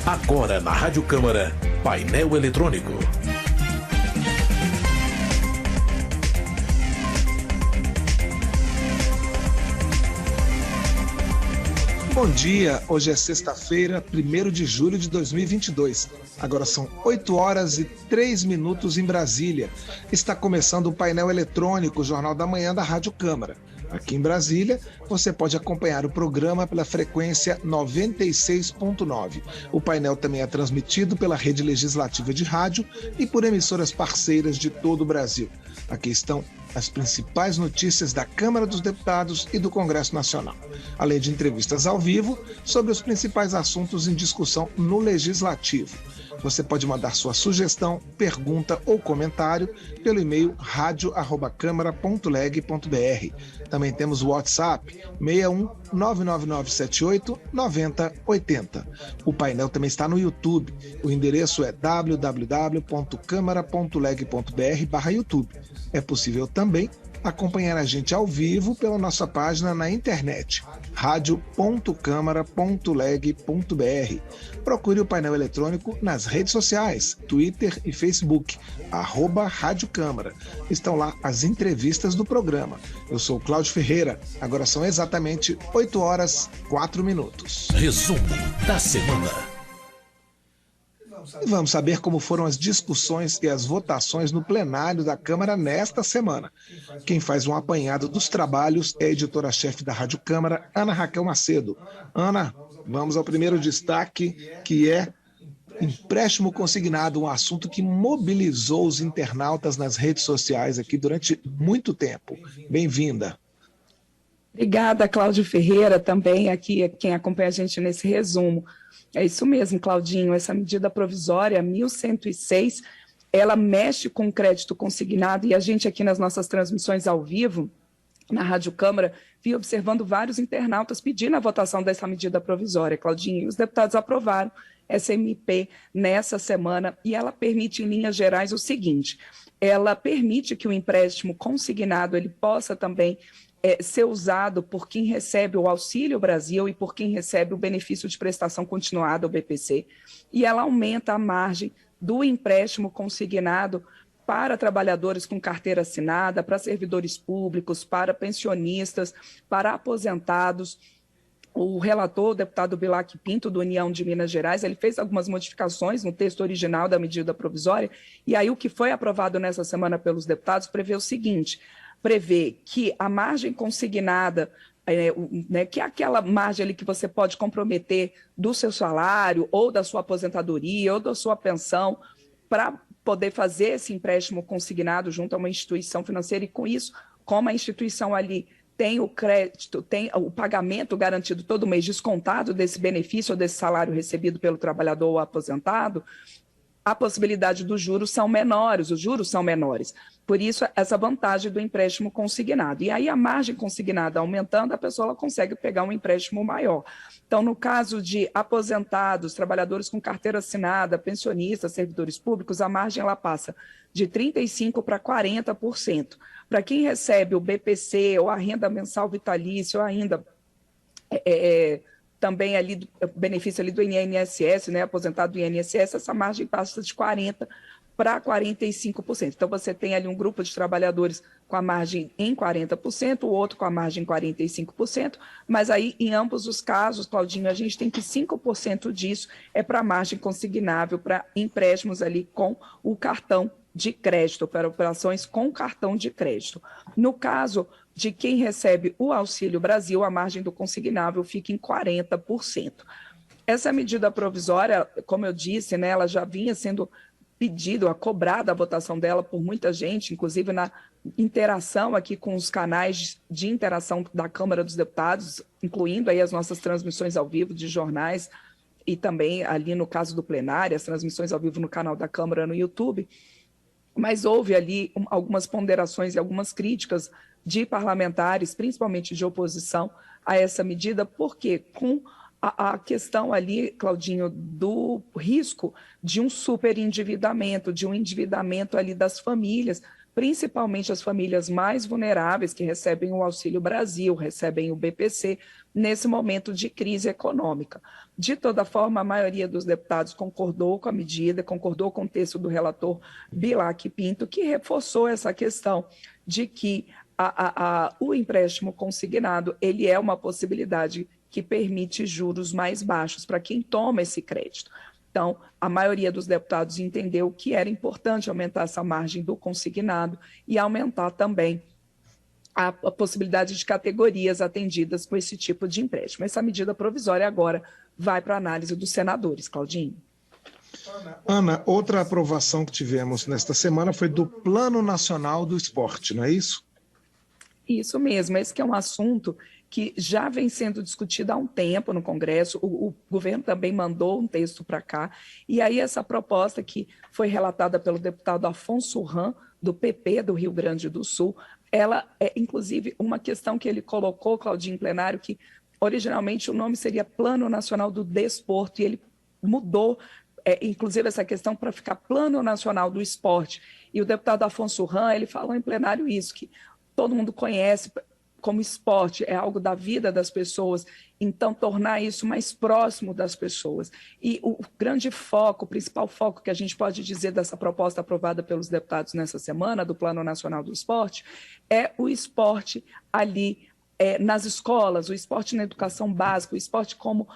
Agora na Rádio Câmara, painel eletrônico. Bom dia, hoje é sexta-feira, 1º de julho de 2022. Agora são 8h03 em Brasília. Está começando o painel eletrônico, o Jornal da Manhã da Rádio Câmara. Aqui em Brasília, você pode acompanhar o programa pela frequência 96.9. O painel também é transmitido pela Rede Legislativa de Rádio e por emissoras parceiras de todo o Brasil. Aqui estão as principais notícias da Câmara dos Deputados e do Congresso Nacional, além de entrevistas ao vivo sobre os principais assuntos em discussão no Legislativo. Você pode mandar sua sugestão, pergunta ou comentário pelo e-mail radio@câmara.leg.br. Também temos o WhatsApp 61 99978 9080. O painel também está no YouTube. O endereço é www.câmara.leg.br/YouTube. É possível também acompanhar a gente ao vivo pela nossa página na internet, radio.câmara.leg.br. Procure o painel eletrônico nas redes sociais, Twitter e Facebook, @Rádio Câmara. Estão lá as entrevistas do programa. Eu sou Cláudio Ferreira, agora são exatamente 8h04. Resumo da semana. E vamos saber como foram as discussões e as votações no plenário da Câmara nesta semana. Quem faz um apanhado dos trabalhos é a editora-chefe da Rádio Câmara, Ana Raquel Macedo. Ana, vamos ao primeiro destaque, que é empréstimo consignado, um assunto que mobilizou os internautas nas redes sociais aqui durante muito tempo. Bem-vinda. Obrigada, Cláudio Ferreira, também aqui quem acompanha a gente nesse resumo. É isso mesmo, Claudinho, essa medida provisória 1106, ela mexe com crédito consignado e a gente aqui nas nossas transmissões ao vivo, na Rádio Câmara, vinha observando vários internautas pedindo a votação dessa medida provisória, Claudinho, e os deputados aprovaram essa MP nessa semana e ela permite, em linhas gerais, o seguinte, ela permite que o empréstimo consignado ele possa também ser usado por quem recebe o Auxílio Brasil e por quem recebe o benefício de prestação continuada, o BPC, e ela aumenta a margem do empréstimo consignado para trabalhadores com carteira assinada, para servidores públicos, para pensionistas, para aposentados. O relator, o deputado Bilac Pinto, do União de Minas Gerais, ele fez algumas modificações no texto original da medida provisória, e aí o que foi aprovado nessa semana pelos deputados prevê o seguinte: prevê que a margem consignada, que é aquela margem ali que você pode comprometer do seu salário, ou da sua aposentadoria, ou da sua pensão, para poder fazer esse empréstimo consignado junto a uma instituição financeira, e com isso, como a instituição ali tem o crédito, tem o pagamento garantido todo mês, descontado desse benefício ou desse salário recebido pelo trabalhador ou aposentado, a possibilidade dos juros são menores, os juros são menores. Por isso, essa vantagem do empréstimo consignado. E aí, a margem consignada aumentando, a pessoa ela consegue pegar um empréstimo maior. Então, no caso de aposentados, trabalhadores com carteira assinada, pensionistas, servidores públicos, a margem ela passa de 35% para 40%. Para quem recebe o BPC ou a renda mensal vitalícia ou ainda também ali benefício ali do INSS, né, aposentado do INSS, essa margem passa de 40% para 45%. Então, você tem ali um grupo de trabalhadores com a margem em 40%, o outro com a margem em 45%, mas aí, em ambos os casos, Claudinho, a gente tem que 5% disso é para a margem consignável, para empréstimos ali com o cartão de crédito, para operações com cartão de crédito. No caso de quem recebe o Auxílio Brasil, a margem do consignável fica em 40%. Essa medida provisória, como eu disse, né, ela já vinha sendo pedido, cobrada a votação dela por muita gente, inclusive na interação aqui com os canais de interação da Câmara dos Deputados, incluindo aí as nossas transmissões ao vivo de jornais e também ali no caso do plenário, as transmissões ao vivo no canal da Câmara no YouTube. Mas houve ali algumas ponderações e algumas críticas de parlamentares, principalmente de oposição, a essa medida, porque com a questão ali, Claudinho, do risco de um superendividamento, de um endividamento ali das famílias, principalmente as famílias mais vulneráveis que recebem o Auxílio Brasil, recebem o BPC, nesse momento de crise econômica. De toda forma, a maioria dos deputados concordou com a medida, concordou com o texto do relator Bilac Pinto, que reforçou essa questão de que o empréstimo consignado ele é uma possibilidade que permite juros mais baixos para quem toma esse crédito. Então, a maioria dos deputados entendeu que era importante aumentar essa margem do consignado e aumentar também a possibilidade de categorias atendidas com esse tipo de empréstimo. Essa medida provisória agora vai para a análise dos senadores, Claudinho. Ana, outra aprovação que tivemos nesta semana foi do Plano Nacional do Esporte, não é isso? Isso mesmo, esse que é um assunto que já vem sendo discutido há um tempo no Congresso, o governo também mandou um texto para cá, e aí essa proposta que foi relatada pelo deputado Afonso Ram, do PP do Rio Grande do Sul, ela é, inclusive, uma questão que ele colocou, Claudinho, em plenário, que originalmente o nome seria Plano Nacional do Desporto, e ele mudou, inclusive, essa questão para ficar Plano Nacional do Esporte. E o deputado Afonso Ram, ele falou em plenário isso, que todo mundo conhece como esporte, é algo da vida das pessoas, então tornar isso mais próximo das pessoas. E o grande foco, o principal foco que a gente pode dizer dessa proposta aprovada pelos deputados nessa semana, do Plano Nacional do Esporte, é o esporte ali nas escolas, o esporte na educação básica, o esporte como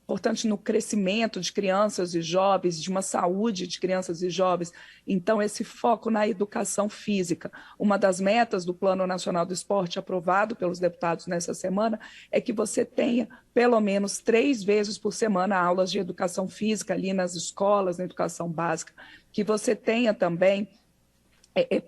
importante no crescimento de crianças e jovens, de uma saúde de crianças e jovens. Então, esse foco na educação física. Uma das metas do Plano Nacional do Esporte, aprovado pelos deputados nessa semana, é que você tenha pelo menos 3 vezes por semana aulas de educação física ali nas escolas, na educação básica. Que você tenha também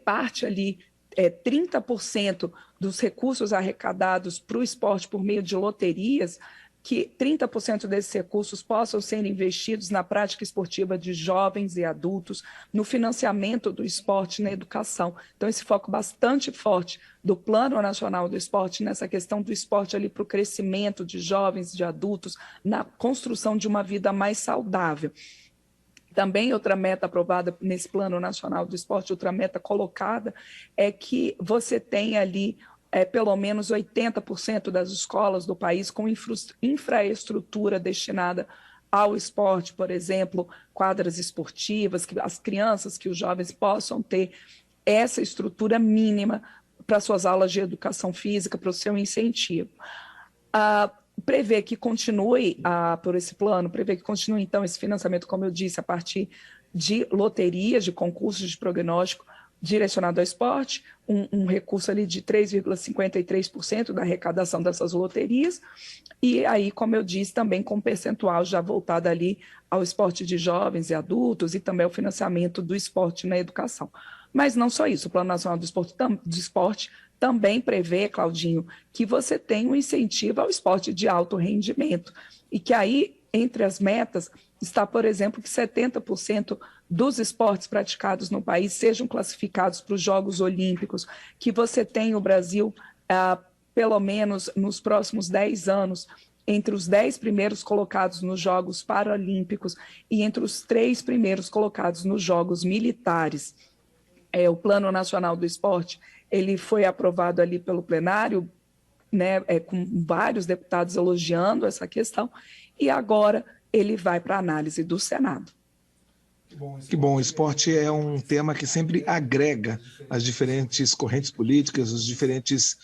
parte ali, 30% dos recursos arrecadados para o esporte por meio de loterias, que 30% desses recursos possam ser investidos na prática esportiva de jovens e adultos, no financiamento do esporte na educação. Então, esse foco bastante forte do Plano Nacional do Esporte, nessa questão do esporte ali para o crescimento de jovens, de adultos, na construção de uma vida mais saudável. Também outra meta aprovada nesse Plano Nacional do Esporte, outra meta colocada, é que você tenha ali pelo menos 80% das escolas do país com infraestrutura destinada ao esporte, por exemplo, quadras esportivas, que as crianças, que os jovens possam ter essa estrutura mínima para suas aulas de educação física, para o seu incentivo. Prevê que continue, por esse plano, prevê que continue, então, esse financiamento, como eu disse, a partir de loterias, de concursos de prognóstico, direcionado ao esporte, um recurso ali de 3,53% da arrecadação dessas loterias, e aí, como eu disse, também com percentual já voltado ali ao esporte de jovens e adultos e também ao financiamento do esporte na educação. Mas não só isso, o Plano Nacional do Esporte também prevê, Claudinho, que você tem um incentivo ao esporte de alto rendimento, e que aí, entre as metas, está, por exemplo, que 70% dos esportes praticados no país sejam classificados para os Jogos Olímpicos, que você tem o Brasil, pelo menos nos próximos 10 anos, entre os 10 primeiros colocados nos Jogos Paralímpicos e entre os 3 primeiros colocados nos Jogos Militares. O Plano Nacional do Esporte, ele foi aprovado ali pelo plenário, né, com vários deputados elogiando essa questão, e agora ele vai para a análise do Senado. Que bom, o esporte é um tema que sempre agrega as diferentes correntes políticas, os diferentes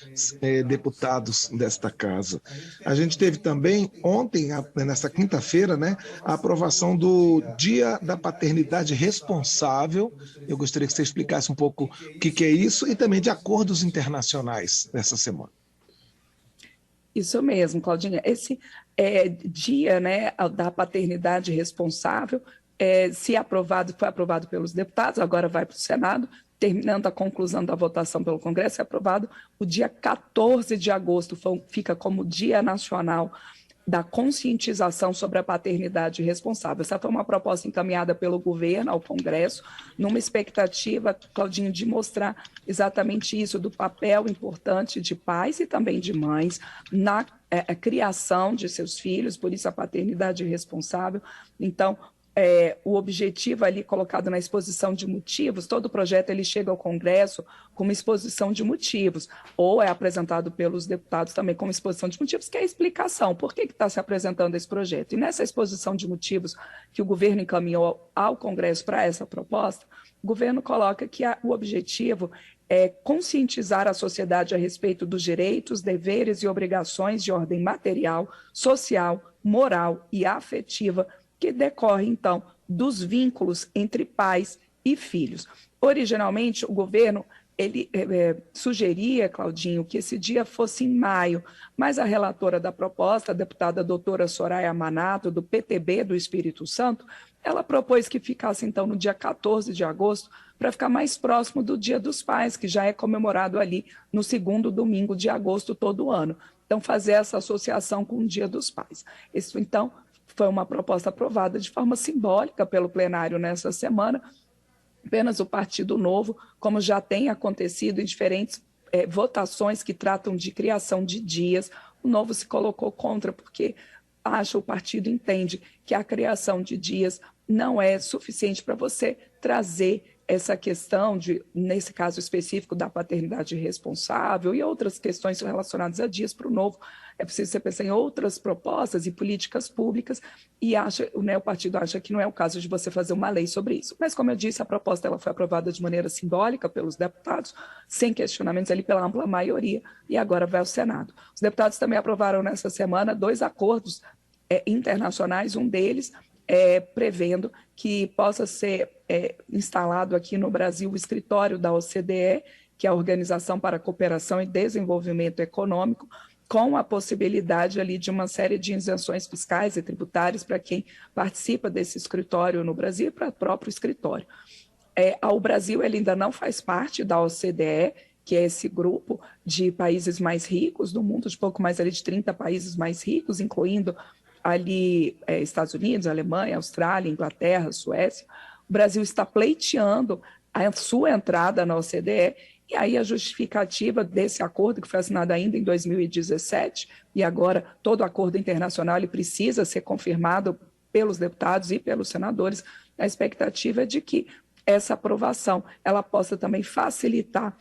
deputados desta casa. A gente teve também ontem, nessa quinta-feira, né, a aprovação do Dia da Paternidade Responsável. Eu gostaria que você explicasse um pouco o que é isso e também de acordos internacionais dessa semana. Isso mesmo, Claudinha. Esse dia, né, da paternidade responsável, se aprovado, foi aprovado pelos deputados, agora vai para o Senado, terminando a conclusão da votação pelo Congresso, é aprovado o dia 14 de agosto, fica como Dia Nacional da Conscientização sobre a Paternidade Responsável. Essa foi uma proposta encaminhada pelo governo ao Congresso, numa expectativa, Claudinho, de mostrar exatamente isso, do papel importante de pais e também de mães na criação de seus filhos, por isso a paternidade responsável. Então, o objetivo ali colocado na exposição de motivos, todo projeto ele chega ao Congresso com uma exposição de motivos, ou é apresentado pelos deputados também como exposição de motivos, que é a explicação, por que está se apresentando esse projeto. E nessa exposição de motivos que o governo encaminhou ao Congresso para essa proposta, o governo coloca que o objetivo é conscientizar a sociedade a respeito dos direitos, deveres e obrigações de ordem material, social, moral e afetiva que decorre, então, dos vínculos entre pais e filhos. Originalmente, o governo ele sugeria, Claudinho, que esse dia fosse em maio, mas a relatora da proposta, a deputada doutora Soraya Manato, do PTB do Espírito Santo, ela propôs que ficasse, então, no dia 14 de agosto, para ficar mais próximo do Dia dos Pais, que já é comemorado ali no segundo domingo de agosto todo ano. Então, fazer essa associação com o Dia dos Pais. Isso, então, foi uma proposta aprovada de forma simbólica pelo plenário nessa semana. Apenas o Partido Novo, como já tem acontecido em diferentes votações que tratam de criação de dias, o Novo se colocou contra, porque o partido entende que a criação de dias não é suficiente para você trazer essa questão, nesse caso específico, da paternidade responsável e outras questões relacionadas a dias para o Novo. É preciso você pensar em outras propostas e políticas públicas e o partido acha que não é o caso de você fazer uma lei sobre isso. Mas, como eu disse, a proposta ela foi aprovada de maneira simbólica pelos deputados, sem questionamentos ali pela ampla maioria, e agora vai ao Senado. Os deputados também aprovaram nessa semana 2 acordos internacionais, um deles prevendo que possa ser instalado aqui no Brasil o escritório da OCDE, que é a Organização para a Cooperação e Desenvolvimento Econômico, com a possibilidade ali de uma série de isenções fiscais e tributárias para quem participa desse escritório no Brasil e para o próprio escritório. O Brasil ele ainda não faz parte da OCDE, que é esse grupo de países mais ricos do mundo, de pouco mais ali de 30 países mais ricos, incluindo ali Estados Unidos, Alemanha, Austrália, Inglaterra, Suécia. O Brasil está pleiteando a sua entrada na OCDE, e aí a justificativa desse acordo, que foi assinado ainda em 2017, e agora todo acordo internacional ele precisa ser confirmado pelos deputados e pelos senadores, a expectativa é de que essa aprovação ela possa também facilitar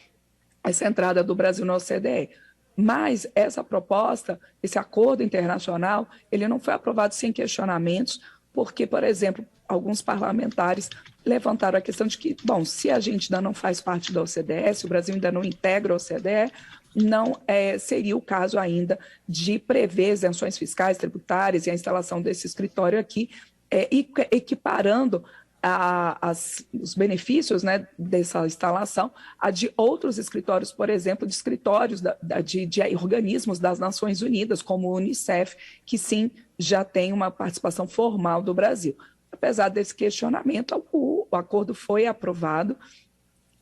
essa entrada do Brasil na OCDE. Mas essa proposta, esse acordo internacional, ele não foi aprovado sem questionamentos, porque, por exemplo, alguns parlamentares levantaram a questão de que, bom, se a gente ainda não faz parte da OCDE, se o Brasil ainda não integra a OCDE, não seria o caso ainda de prever isenções fiscais, tributárias e a instalação desse escritório aqui, equiparando os benefícios, né, dessa instalação a de outros escritórios, por exemplo, de escritórios de organismos das Nações Unidas, como o Unicef, que sim, já tem uma participação formal do Brasil. Apesar desse questionamento, o acordo foi aprovado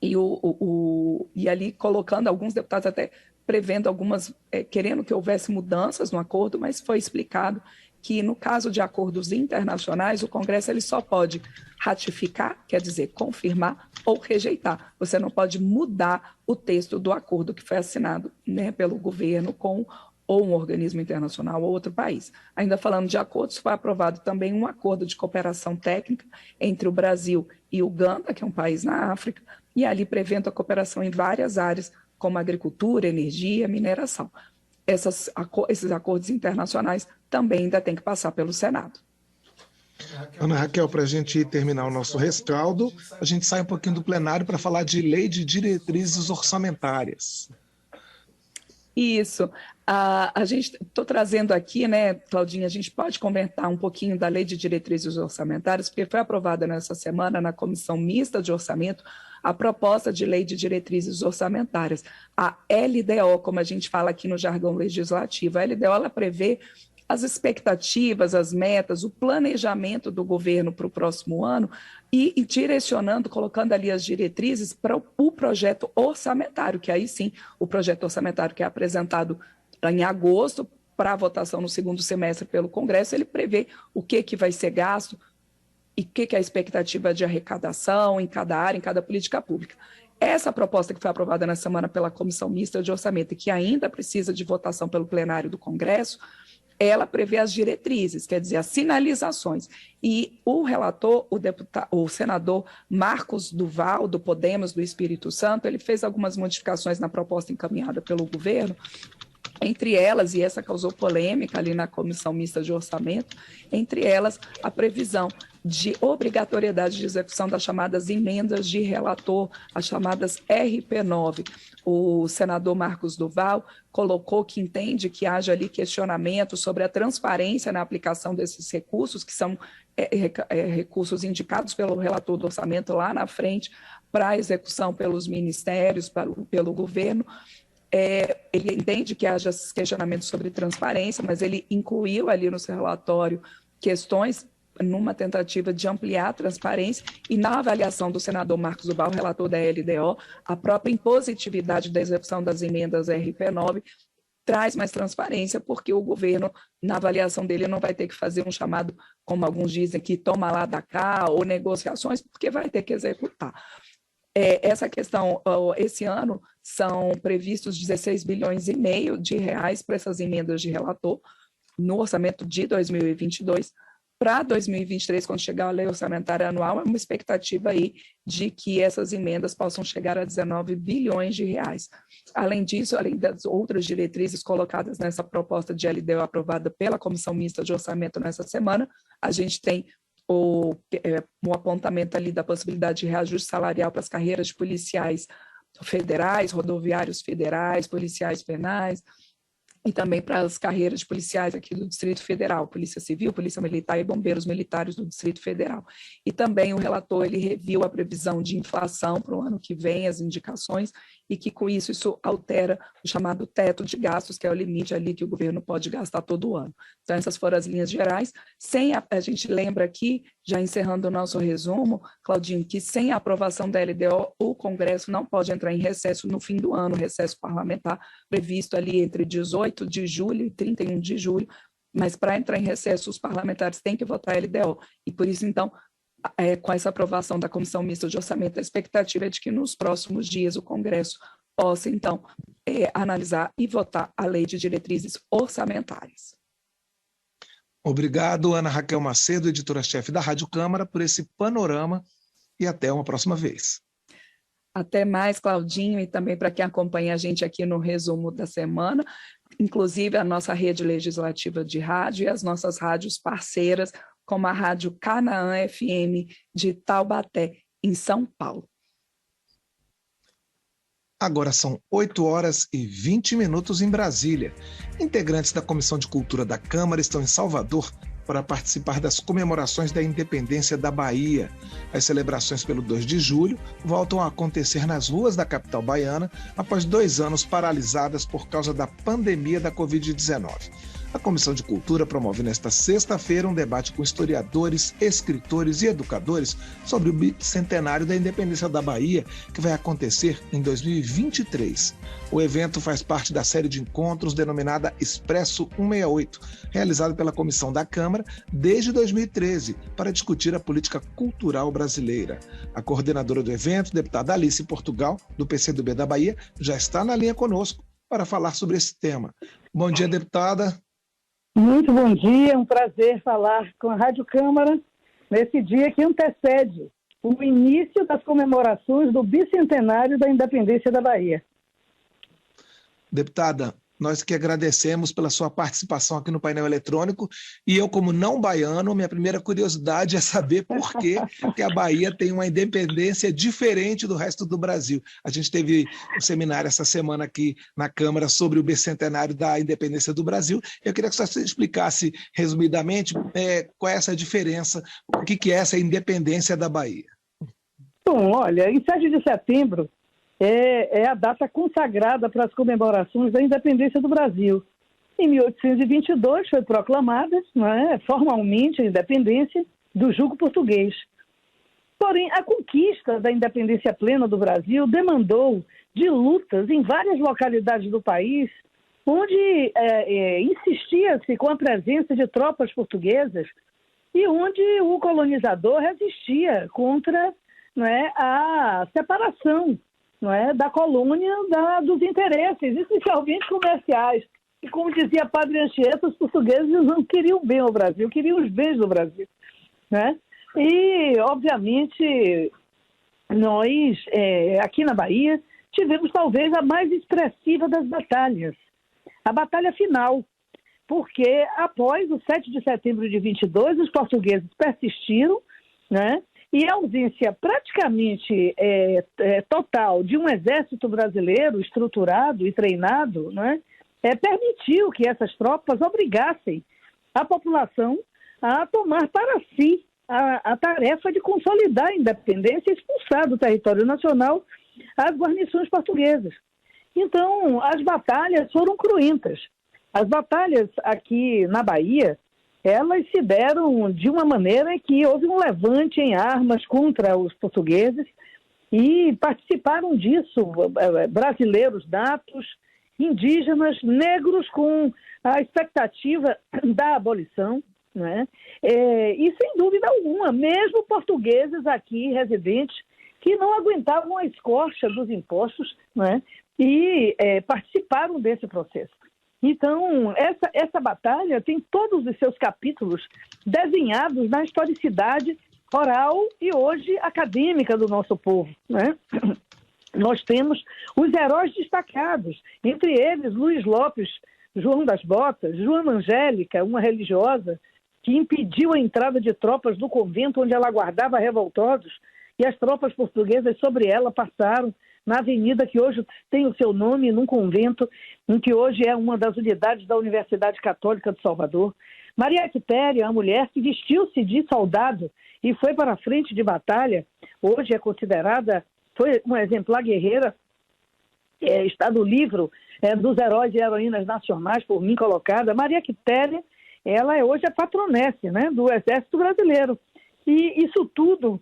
e ali colocando alguns deputados até prevendo algumas, querendo que houvesse mudanças no acordo, mas foi explicado que no caso de acordos internacionais, o Congresso ele só pode ratificar, quer dizer, confirmar ou rejeitar. Você não pode mudar o texto do acordo que foi assinado, né, pelo governo com ou um organismo internacional ou outro país. Ainda falando de acordos, foi aprovado também um acordo de cooperação técnica entre o Brasil e Uganda, que é um país na África, e ali prevendo a cooperação em várias áreas, como agricultura, energia, mineração. Esses acordos internacionais também ainda tem que passar pelo Senado. Ana Raquel, para a gente terminar o nosso rescaldo, a gente sai um pouquinho do plenário para falar de lei de diretrizes orçamentárias. Isso. A gente estou trazendo aqui, né, Claudinha, a gente pode comentar um pouquinho da lei de diretrizes orçamentárias, porque foi aprovada nessa semana na Comissão Mista de Orçamento a proposta de lei de diretrizes orçamentárias, a LDO, como a gente fala aqui no jargão legislativo. A LDO ela prevê as expectativas, as metas, o planejamento do governo para o próximo ano e direcionando, colocando ali as diretrizes para o projeto orçamentário, que aí sim, o projeto orçamentário que é apresentado em agosto para a votação no segundo semestre pelo Congresso, ele prevê o que vai ser gasto e o que é a expectativa de arrecadação em cada área, em cada política pública. Essa proposta que foi aprovada na semana pela Comissão Mista de Orçamento e que ainda precisa de votação pelo plenário do Congresso, ela prevê as diretrizes, quer dizer, as sinalizações. E o relator, o senador Marcos Duval, do Podemos do Espírito Santo, ele fez algumas modificações na proposta encaminhada pelo governo, entre elas, e essa causou polêmica ali na Comissão Mista de Orçamento, entre elas a previsão de obrigatoriedade de execução das chamadas emendas de relator, as chamadas RP9. O senador Marcos Duval colocou que entende que haja ali questionamento sobre a transparência na aplicação desses recursos, que são recursos indicados pelo relator do orçamento lá na frente para a execução pelos ministérios, pelo governo. Ele entende que haja questionamentos sobre transparência, mas ele incluiu ali no seu relatório questões numa tentativa de ampliar a transparência e na avaliação do senador Marcos Duval, relator da LDO, a própria impositividade da execução das emendas RP9 traz mais transparência, porque o governo, na avaliação dele, não vai ter que fazer um chamado, como alguns dizem, que toma lá da cá, ou negociações, porque vai ter que executar. Essa questão, esse ano, são previstos 16 bilhões e meio de reais para essas emendas de relator no orçamento de 2022. Para 2023, quando chegar a lei orçamentária anual, é uma expectativa aí de que essas emendas possam chegar a 19 bilhões de reais. Além disso, além das outras diretrizes colocadas nessa proposta de LDO aprovada pela Comissão Mista de Orçamento nessa semana, a gente tem o apontamento ali da possibilidade de reajuste salarial para as carreiras de policiais federais, rodoviários federais, policiais penais, e também para as carreiras de policiais aqui do Distrito Federal, Polícia Civil, Polícia Militar e Bombeiros Militares do Distrito Federal. E também o relator, ele reviu a previsão de inflação para o ano que vem, as indicações, e que com isso altera o chamado teto de gastos, que é o limite ali que o governo pode gastar todo ano. Então, essas foram as linhas gerais. A gente lembra aqui, já encerrando o nosso resumo, Claudinho, que sem a aprovação da LDO, o Congresso não pode entrar em recesso no fim do ano, recesso parlamentar previsto ali entre 18 de julho e 31 de julho, mas para entrar em recesso, os parlamentares têm que votar a LDO. E por isso, então, com essa aprovação da Comissão Mista de Orçamento, a expectativa é de que nos próximos dias o Congresso possa, então, analisar e votar a Lei de Diretrizes Orçamentárias. Obrigado, Ana Raquel Macedo, editora-chefe da Rádio Câmara, por esse panorama e até uma próxima vez. Até mais, Claudinho, e também para quem acompanha a gente aqui no resumo da semana, inclusive a nossa rede legislativa de rádio e as nossas rádios parceiras, como a Rádio Canaã FM de Taubaté, em São Paulo. Agora são 8h20 em Brasília. Integrantes da Comissão de Cultura da Câmara estão em Salvador para participar das comemorações da independência da Bahia. As celebrações pelo 2 de julho voltam a acontecer nas ruas da capital baiana após 2 anos paralisadas por causa da pandemia da Covid-19. A Comissão de Cultura promove nesta sexta-feira um debate com historiadores, escritores e educadores sobre o bicentenário da independência da Bahia, que vai acontecer em 2023. O evento faz parte da série de encontros denominada Expresso 168, realizada pela Comissão da Câmara desde 2013, para discutir a política cultural brasileira. A coordenadora do evento, deputada Alice Portugal, do PCdoB da Bahia, já está na linha conosco para falar sobre esse tema. Bom dia, deputada. Muito bom dia, é um prazer falar com a Rádio Câmara nesse dia que antecede o início das comemorações do bicentenário da independência da Bahia. Deputada, nós que agradecemos pela sua participação aqui no painel eletrônico, e eu, como não baiano, minha primeira curiosidade é saber por que a Bahia tem uma independência diferente do resto do Brasil. A gente teve um seminário essa semana aqui na Câmara sobre o bicentenário da independência do Brasil. Eu queria que você explicasse resumidamente qual é essa diferença, o que é essa independência da Bahia. Bom, olha, em 7 de setembro, é a data consagrada para as comemorações da independência do Brasil. Em 1822 foi proclamada, formalmente, a independência do jugo português. Porém, a conquista da independência plena do Brasil demandou de lutas em várias localidades do país, onde insistia-se com a presença de tropas portuguesas e onde o colonizador resistia contra a separação da colônia dos interesses, especialmente comerciais. E como dizia Padre Anchieta, os portugueses não queriam bem ao Brasil, queriam os bens do Brasil, né? E, obviamente, nós, aqui na Bahia, tivemos talvez a mais expressiva das batalhas, a batalha final, porque após o 7 de setembro de 22, os portugueses persistiram, né? E a ausência praticamente total de um exército brasileiro estruturado e treinado, né? Permitiu que essas tropas obrigassem a população a tomar para si a tarefa de consolidar a independência e expulsar do território nacional as guarnições portuguesas. Então, as batalhas foram cruentas. As batalhas aqui na Bahia, elas se deram de uma maneira que houve um levante em armas contra os portugueses e participaram disso brasileiros natos, indígenas, negros com a expectativa da abolição, né? E sem dúvida alguma, mesmo portugueses aqui residentes que não aguentavam a escorcha dos impostos, né? E participaram desse processo. Então, essa batalha tem todos os seus capítulos desenhados na historicidade oral e hoje acadêmica do nosso povo, né? Nós temos os heróis destacados, entre eles Luiz Lopes, João das Botas, Joana Angélica, uma religiosa que impediu a entrada de tropas do convento onde ela guardava revoltosos, e as tropas portuguesas sobre ela passaram na avenida que hoje tem o seu nome, num convento, em que hoje é uma das unidades da Universidade Católica de Salvador. Maria Quitéria, a mulher que vestiu-se de soldado e foi para a frente de batalha, hoje é considerada, foi uma exemplar guerreira, está no livro dos heróis e heroínas nacionais, por mim colocada. Maria Quitéria, ela hoje é patronesse, né, do Exército Brasileiro. E isso tudo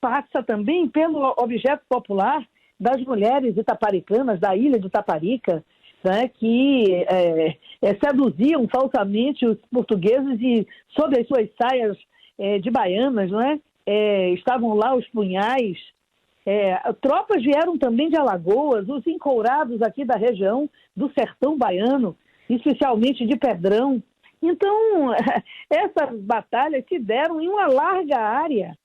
passa também pelo objeto popular das mulheres itaparicanas, da ilha de Itaparica, né, que seduziam falsamente os portugueses e, sob as suas saias de baianas, né, estavam lá os punhais. Tropas vieram também de Alagoas, os encourados aqui da região do sertão baiano, especialmente de Pedrão. Então, essas batalhas se deram em uma larga área,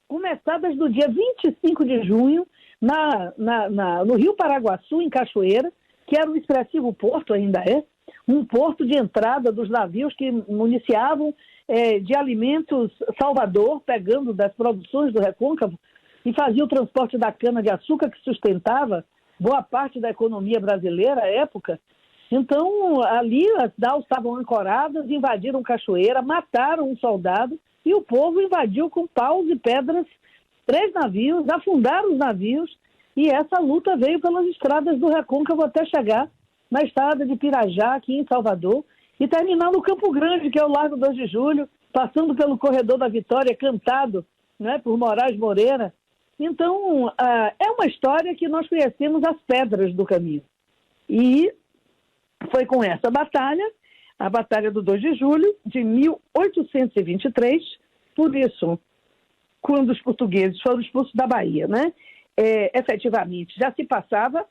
começadas no dia 25 de junho, no Rio Paraguaçu, em Cachoeira, que era um expressivo porto, ainda um porto de entrada dos navios que municiavam de alimentos Salvador, pegando das produções do Recôncavo, e fazia o transporte da cana-de-açúcar, que sustentava boa parte da economia brasileira à época. Então, ali as naus estavam ancoradas, invadiram Cachoeira, mataram um soldado, e o povo invadiu com paus e pedras 3 navios, afundaram os navios, e essa luta veio pelas estradas do Recôncavo até chegar na estrada de Pirajá, aqui em Salvador, e terminar no Campo Grande, que é o Largo 2 de Julho, passando pelo Corredor da Vitória, cantado, né, por Moraes Moreira. Então, é uma história que nós conhecemos as pedras do caminho. E foi com essa batalha, a Batalha do 2 de Julho de 1823, por isso, quando os portugueses foram expulsos da Bahia, né? Efetivamente, já se passava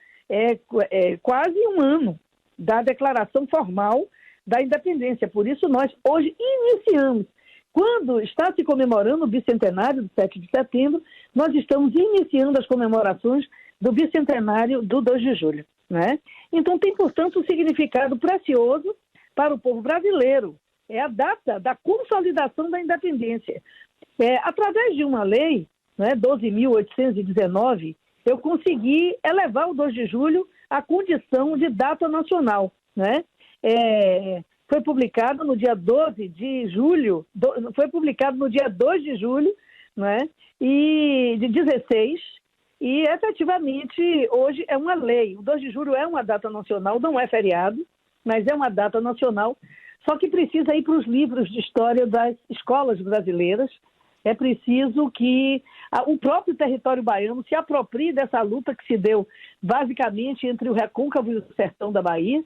quase um ano da declaração formal da independência. Por isso, nós hoje iniciamos. Quando está se comemorando o bicentenário do 7 de setembro, nós estamos iniciando as comemorações do bicentenário do 2 de julho, né? Então, tem, portanto, um significado precioso para o povo brasileiro. É a data da consolidação da independência. Através de uma lei, né, 12.819, eu consegui elevar o 2 de julho à condição de data nacional, né? Foi publicado no dia 12 de julho, foi publicado no dia 2 de julho, né, e de 16, e efetivamente hoje é uma lei. O 2 de julho é uma data nacional, não é feriado, mas é uma data nacional, só que precisa ir para os livros de história das escolas brasileiras. É preciso que o próprio território baiano se aproprie dessa luta que se deu basicamente entre o Recôncavo e o sertão da Bahia,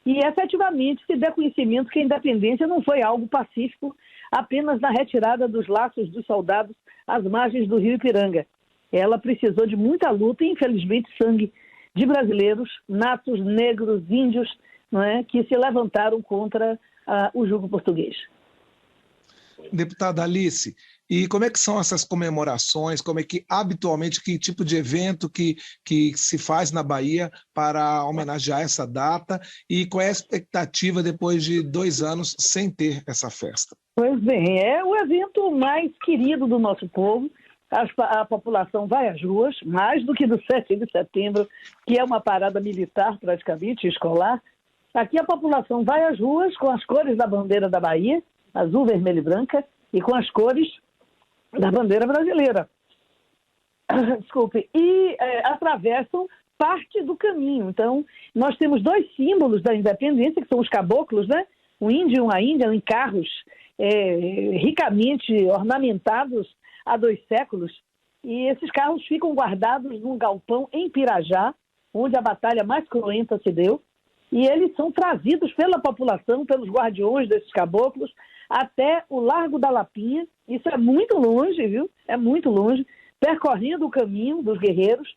e efetivamente se dê conhecimento que a independência não foi algo pacífico apenas na retirada dos laços dos soldados às margens do rio Ipiranga. Ela precisou de muita luta e, infelizmente, sangue de brasileiros, natos, negros, índios, não é, que se levantaram contra o jugo português. Deputada Alice, e como é que são essas comemorações? Como é que, habitualmente, que tipo de evento que se faz na Bahia para homenagear essa data? E qual é a expectativa depois de 2 anos sem ter essa festa? Pois bem, é o evento mais querido do nosso povo. A população vai às ruas, mais do que do 7 de setembro, que é uma parada militar praticamente, escolar. Aqui a população vai às ruas com as cores da bandeira da Bahia, azul, vermelho e branca, e com as cores da bandeira brasileira. Desculpe. E atravessam parte do caminho. Então, nós temos 2 símbolos da independência, que são os caboclos, né? Um índio e uma índia em carros ricamente ornamentados há 2 séculos. E esses carros ficam guardados num galpão em Pirajá, onde a batalha mais cruenta se deu. E eles são trazidos pela população, pelos guardiões desses caboclos, até o Largo da Lapinha. Isso é muito longe, viu? É muito longe. Percorrendo o caminho dos guerreiros.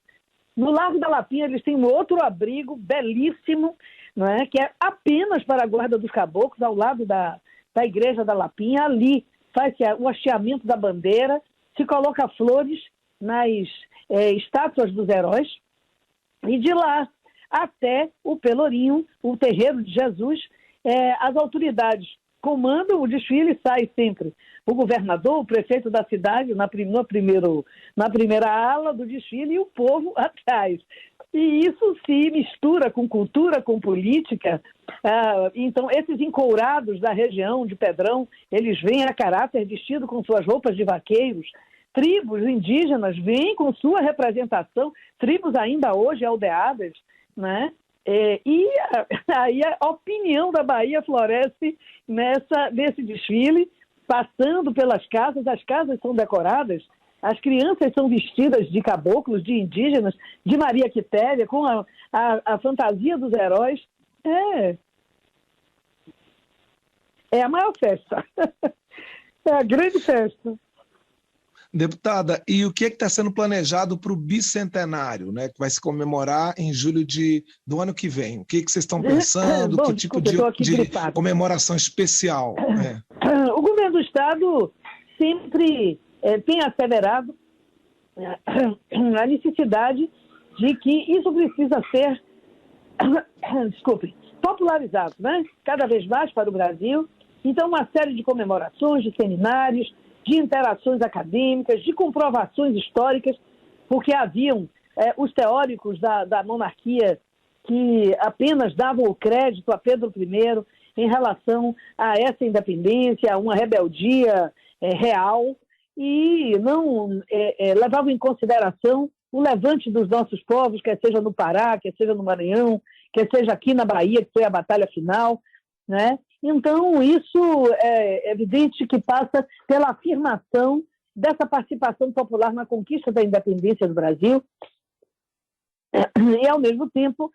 No Largo da Lapinha eles têm um outro abrigo belíssimo, não é? Que é apenas para a guarda dos caboclos, ao lado da Igreja da Lapinha. Ali faz-se o hasteamento da bandeira, se coloca flores nas estátuas dos heróis. E de lá até o Pelourinho, o terreiro de Jesus, as autoridades comandam o desfile e sai sempre o governador, o prefeito da cidade na primeira ala do desfile e o povo atrás. E isso se mistura com cultura, com política. Então, esses encourados da região de Pedrão, eles vêm a caráter vestido com suas roupas de vaqueiros. Tribos indígenas vêm com sua representação, tribos ainda hoje aldeadas, né? E aí a opinião da Bahia floresce nesse desfile, passando pelas casas. As casas são decoradas, as crianças são vestidas de caboclos, de indígenas, de Maria Quitéria, com a fantasia dos heróis. É a maior festa, é a grande festa. Deputada, e o que está sendo planejado para o bicentenário, né, que vai se comemorar em julho do ano que vem? O que vocês estão pensando? Que tipo de comemoração especial? O governo do Estado sempre tem asseverado a necessidade de que isso precisa ser popularizado, né? Cada vez mais para o Brasil. Então, uma série de comemorações, de seminários, de interações acadêmicas, de comprovações históricas, porque haviam os teóricos da monarquia que apenas davam o crédito a Pedro I em relação a essa independência, a uma rebeldia real, e não levavam em consideração o levante dos nossos povos, quer seja no Pará, quer seja no Maranhão, quer seja aqui na Bahia, que foi a batalha final, né? Então, isso é evidente que passa pela afirmação dessa participação popular na conquista da independência do Brasil e, ao mesmo tempo,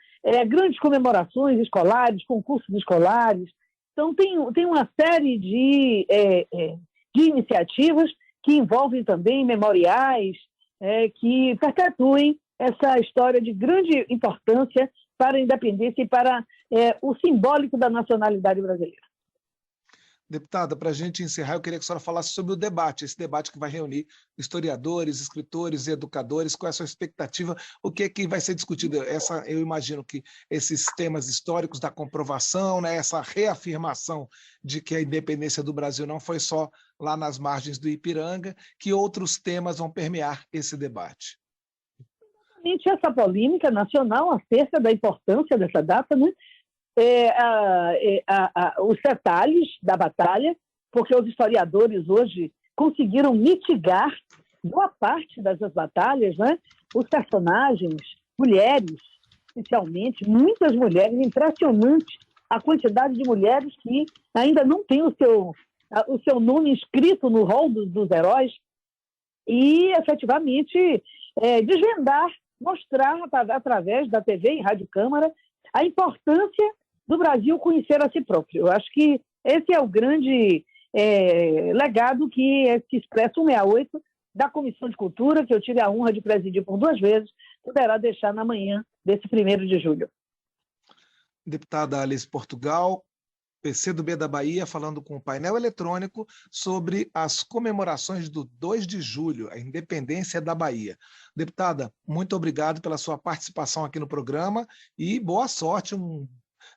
grandes comemorações escolares, concursos escolares. Então, tem uma série de iniciativas que envolvem também memoriais que perpetuem essa história de grande importância para a independência e para o simbólico da nacionalidade brasileira. Deputada, para a gente encerrar, eu queria que a senhora falasse sobre o debate, esse debate que vai reunir historiadores, escritores e educadores. Qual é a sua expectativa? O que é que vai ser discutido? Eu imagino que esses temas históricos da comprovação, né, essa reafirmação de que a independência do Brasil não foi só lá nas margens do Ipiranga, que outros temas vão permear esse debate? Essa polêmica nacional acerca da importância dessa data, né? Os detalhes da batalha, porque os historiadores hoje conseguiram mitigar boa parte dessas batalhas, né? Os personagens, mulheres, especialmente, muitas mulheres, impressionante a quantidade de mulheres que ainda não têm o seu nome inscrito no rol dos heróis, e, efetivamente, desvendar, mostrar através da TV e Rádio Câmara a importância do Brasil conhecer a si próprio. Eu acho que esse é o grande legado que esse Expresso 168 da Comissão de Cultura, que eu tive a honra de presidir por 2 vezes, poderá deixar na manhã desse 1º de julho. Deputada Alice Portugal, PCdoB da Bahia, falando com o painel eletrônico sobre as comemorações do 2 de julho, a independência da Bahia. Deputada, muito obrigado pela sua participação aqui no programa e boa sorte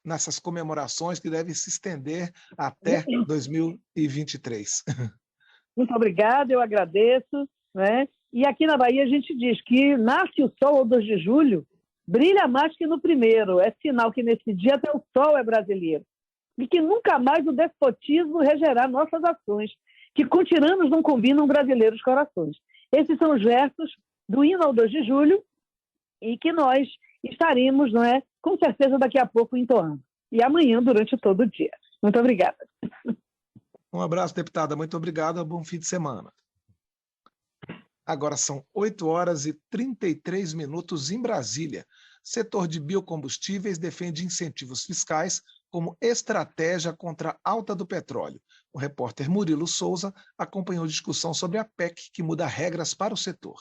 nessas comemorações que devem se estender até 2023. Muito obrigada, eu agradeço, né? E aqui na Bahia a gente diz que nasce o sol ao 2 de julho, brilha mais que no primeiro, é sinal que nesse dia até o sol é brasileiro. E que nunca mais o despotismo regerá nossas ações, que com tiranos não combinam brasileiros corações. Esses são os versos do hino ao 2 de julho e que nós estaremos, não é, com certeza daqui a pouco entoando. E amanhã, durante todo o dia. Muito obrigada. Um abraço, deputada. Muito obrigado. Bom fim de semana. Agora são 8h33 em Brasília. Setor de biocombustíveis defende incentivos fiscais como estratégia contra a alta do petróleo. O repórter Murilo Souza acompanhou discussão sobre a PEC que muda regras para o setor.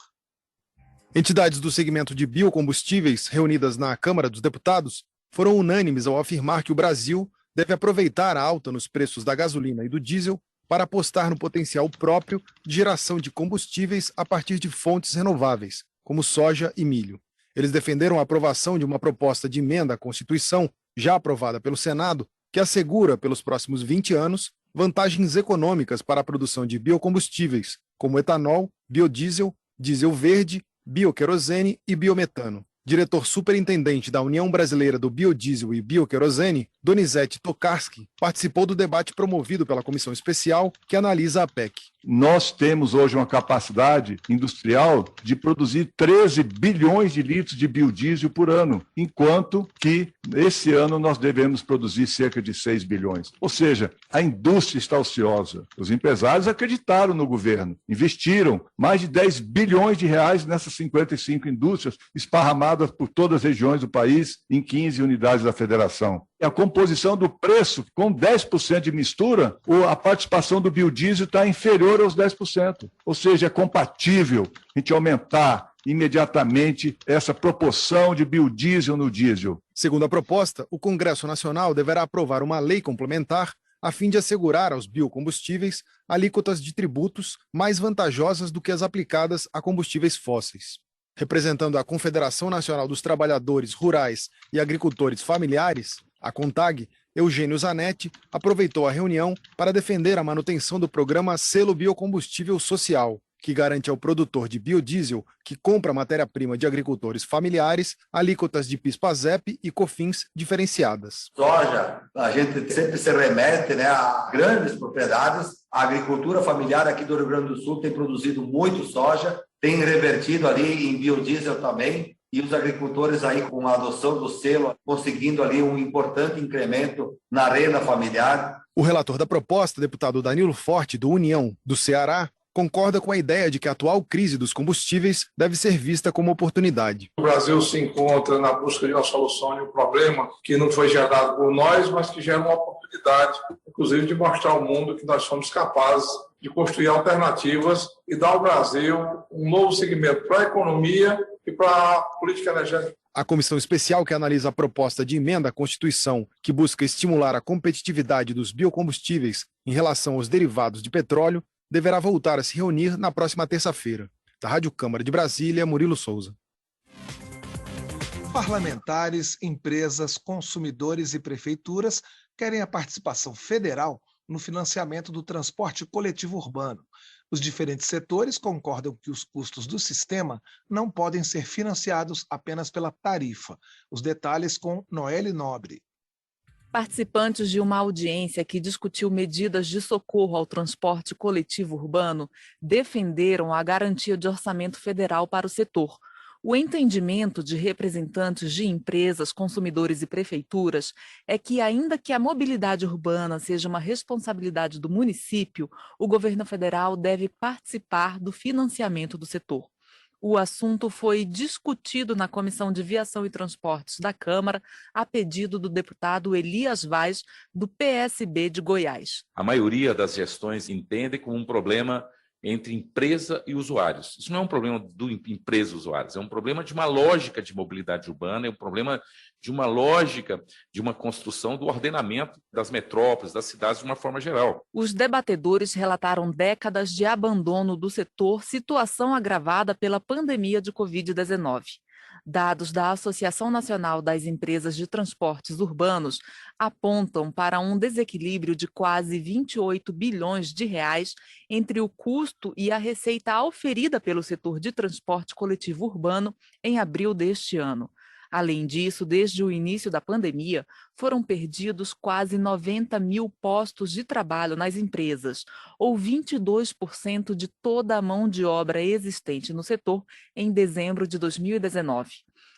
Entidades do segmento de biocombustíveis reunidas na Câmara dos Deputados foram unânimes ao afirmar que o Brasil deve aproveitar a alta nos preços da gasolina e do diesel para apostar no potencial próprio de geração de combustíveis a partir de fontes renováveis, como soja e milho. Eles defenderam a aprovação de uma proposta de emenda à Constituição, já aprovada pelo Senado, que assegura, pelos próximos 20 anos, vantagens econômicas para a produção de biocombustíveis, como etanol, biodiesel, diesel verde, bioquerosene e biometano. Diretor superintendente da União Brasileira do Biodiesel e Bioquerosene, Donizete Tokarski, participou do debate promovido pela Comissão Especial que analisa a PEC. Nós temos hoje uma capacidade industrial de produzir 13 bilhões de litros de biodiesel por ano, enquanto que esse ano nós devemos produzir cerca de 6 bilhões. Ou seja, a indústria está ociosa. Os empresários acreditaram no governo, investiram mais de 10 bilhões de reais nessas 55 indústrias esparramadas por todas as regiões do país em 15 unidades da federação. A composição do preço, com 10% de mistura, a participação do biodiesel está inferior aos 10%. Ou seja, é compatível a gente aumentar imediatamente essa proporção de biodiesel no diesel. Segundo a proposta, o Congresso Nacional deverá aprovar uma lei complementar a fim de assegurar aos biocombustíveis alíquotas de tributos mais vantajosas do que as aplicadas a combustíveis fósseis. Representando a Confederação Nacional dos Trabalhadores Rurais e Agricultores Familiares, a CONTAG, Eugênio Zanetti aproveitou a reunião para defender a manutenção do programa Selo Biocombustível Social, que garante ao produtor de biodiesel que compra matéria-prima de agricultores familiares alíquotas de PIS/PASEP e COFINS diferenciadas. Soja, a gente sempre se remete, né, a grandes propriedades. A agricultura familiar aqui do Rio Grande do Sul tem produzido muito soja, tem revertido ali em biodiesel também, e os agricultores aí com a adoção do selo conseguindo ali um importante incremento na renda familiar. O relator da proposta, deputado Danilo Forte, do União, do Ceará, concorda com a ideia de que a atual crise dos combustíveis deve ser vista como oportunidade. O Brasil se encontra na busca de uma solução de um problema que não foi gerado por nós, mas que gera uma oportunidade, inclusive de mostrar ao mundo que nós somos capazes de construir alternativas e dar ao Brasil um novo segmento para a economia e para a política energética. A comissão especial que analisa a proposta de emenda à Constituição, que busca estimular a competitividade dos biocombustíveis em relação aos derivados de petróleo, deverá voltar a se reunir na próxima terça-feira. Da Rádio Câmara de Brasília, Murilo Souza. Parlamentares, empresas, consumidores e prefeituras querem a participação federal no financiamento do transporte coletivo urbano. Os diferentes setores concordam que os custos do sistema não podem ser financiados apenas pela tarifa. Os detalhes com Noelle Nobre. Participantes de uma audiência que discutiu medidas de socorro ao transporte coletivo urbano defenderam a garantia de orçamento federal para o setor. O entendimento de representantes de empresas, consumidores e prefeituras é que, ainda que a mobilidade urbana seja uma responsabilidade do município, o governo federal deve participar do financiamento do setor. O assunto foi discutido na Comissão de Viação e Transportes da Câmara, a pedido do deputado Elias Vaz, do PSB de Goiás. A maioria das gestões entende como um problema entre empresa e usuários. Isso não é um problema do empresa e usuários, é um problema de uma lógica de mobilidade urbana, é um problema de uma lógica de uma construção do ordenamento das metrópoles, das cidades de uma forma geral. Os debatedores relataram décadas de abandono do setor, situação agravada pela pandemia de Covid-19. Dados da Associação Nacional das Empresas de Transportes Urbanos apontam para um desequilíbrio de quase 28 bilhões de reais entre o custo e a receita auferida pelo setor de transporte coletivo urbano em abril deste ano. Além disso, desde o início da pandemia, foram perdidos quase 90 mil postos de trabalho nas empresas, ou 22% de toda a mão de obra existente no setor em dezembro de 2019.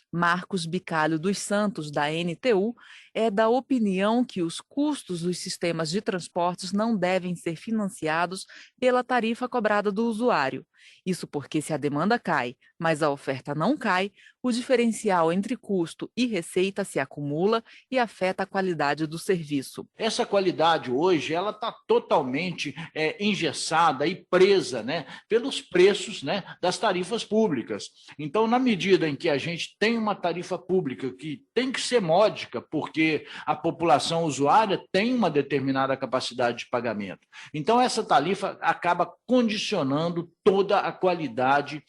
Marcos Bicalho dos Santos, da NTU, é da opinião que os custos dos sistemas de transportes não devem ser financiados pela tarifa cobrada do usuário. Isso porque, se a demanda cai, mas a oferta não cai, o diferencial entre custo e receita se acumula e afeta a qualidade do serviço. Essa qualidade hoje ela está totalmente engessada e presa, né, pelos preços, né, das tarifas públicas. Então, na medida em que a gente tem uma tarifa pública que tem que ser módica, porque a população usuária tem uma determinada capacidade de pagamento. Então, essa tarifa acaba condicionando toda a qualidade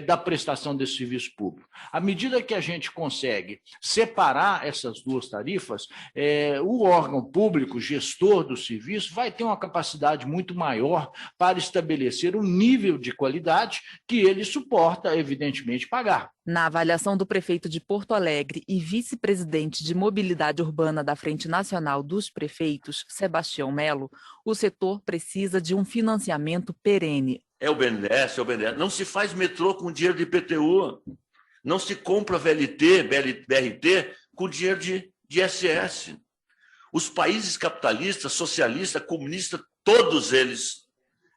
da prestação desse serviço público. À medida que a gente consegue separar essas duas tarifas, o órgão público, gestor do serviço, vai ter uma capacidade muito maior para estabelecer um nível de qualidade que ele suporta, evidentemente, pagar. Na avaliação do prefeito de Porto Alegre e vice-presidente de Mobilidade Urbana da Frente Nacional dos Prefeitos, Sebastião Melo, o setor precisa de um financiamento perene. É o BNDES, é o BNDES. Não se faz metrô com dinheiro de IPTU. Não se compra VLT, BRT com dinheiro de ISS. Os países capitalistas, socialistas, comunistas, todos eles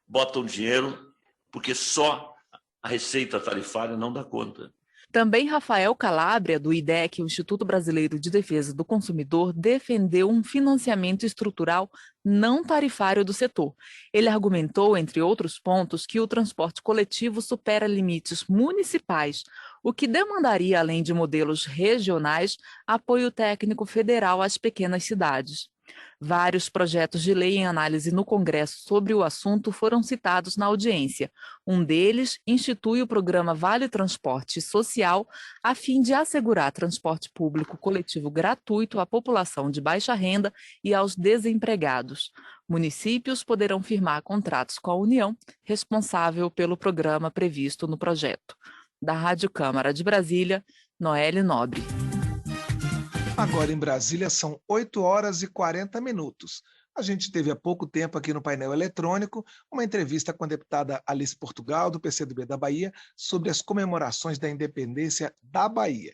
botam dinheiro porque só a receita tarifária não dá conta. Também Rafael Calabria, do IDEC, o Instituto Brasileiro de Defesa do Consumidor, defendeu um financiamento estrutural não tarifário do setor. Ele argumentou, entre outros pontos, que o transporte coletivo supera limites municipais, o que demandaria, além de modelos regionais, apoio técnico federal às pequenas cidades. Vários projetos de lei em análise no Congresso sobre o assunto foram citados na audiência. Um deles institui o programa Vale Transporte Social, a fim de assegurar transporte público coletivo gratuito à população de baixa renda e aos desempregados. Municípios poderão firmar contratos com a União, responsável pelo programa previsto no projeto. Da Rádio Câmara de Brasília, Noelle Nobre. Agora em Brasília são 8h40. A gente teve há pouco tempo aqui no painel eletrônico uma entrevista com a deputada Alice Portugal, do PCdoB da Bahia, sobre as comemorações da independência da Bahia.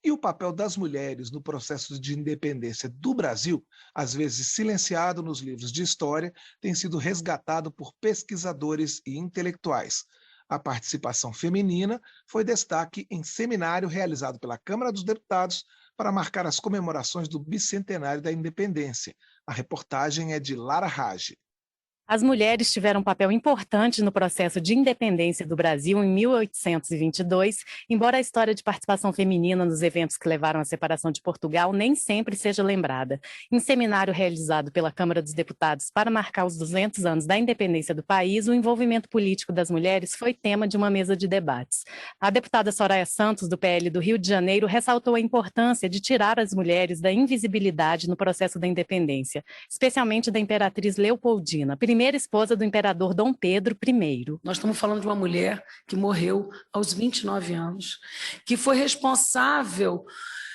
E o papel das mulheres no processo de independência do Brasil, às vezes silenciado nos livros de história, tem sido resgatado por pesquisadores e intelectuais. A participação feminina foi destaque em seminário realizado pela Câmara dos Deputados para marcar as comemorações do bicentenário da independência. A reportagem é de Lara Rage. As mulheres tiveram um papel importante no processo de independência do Brasil em 1822, embora a história de participação feminina nos eventos que levaram à separação de Portugal nem sempre seja lembrada. Em seminário realizado pela Câmara dos Deputados para marcar os 200 anos da independência do país, o envolvimento político das mulheres foi tema de uma mesa de debates. A deputada Soraya Santos, do PL do Rio de Janeiro, ressaltou a importância de tirar as mulheres da invisibilidade no processo da independência, especialmente da imperatriz Leopoldina, primeira esposa do imperador Dom Pedro I. Nós estamos falando de uma mulher que morreu aos 29 anos, que foi responsável,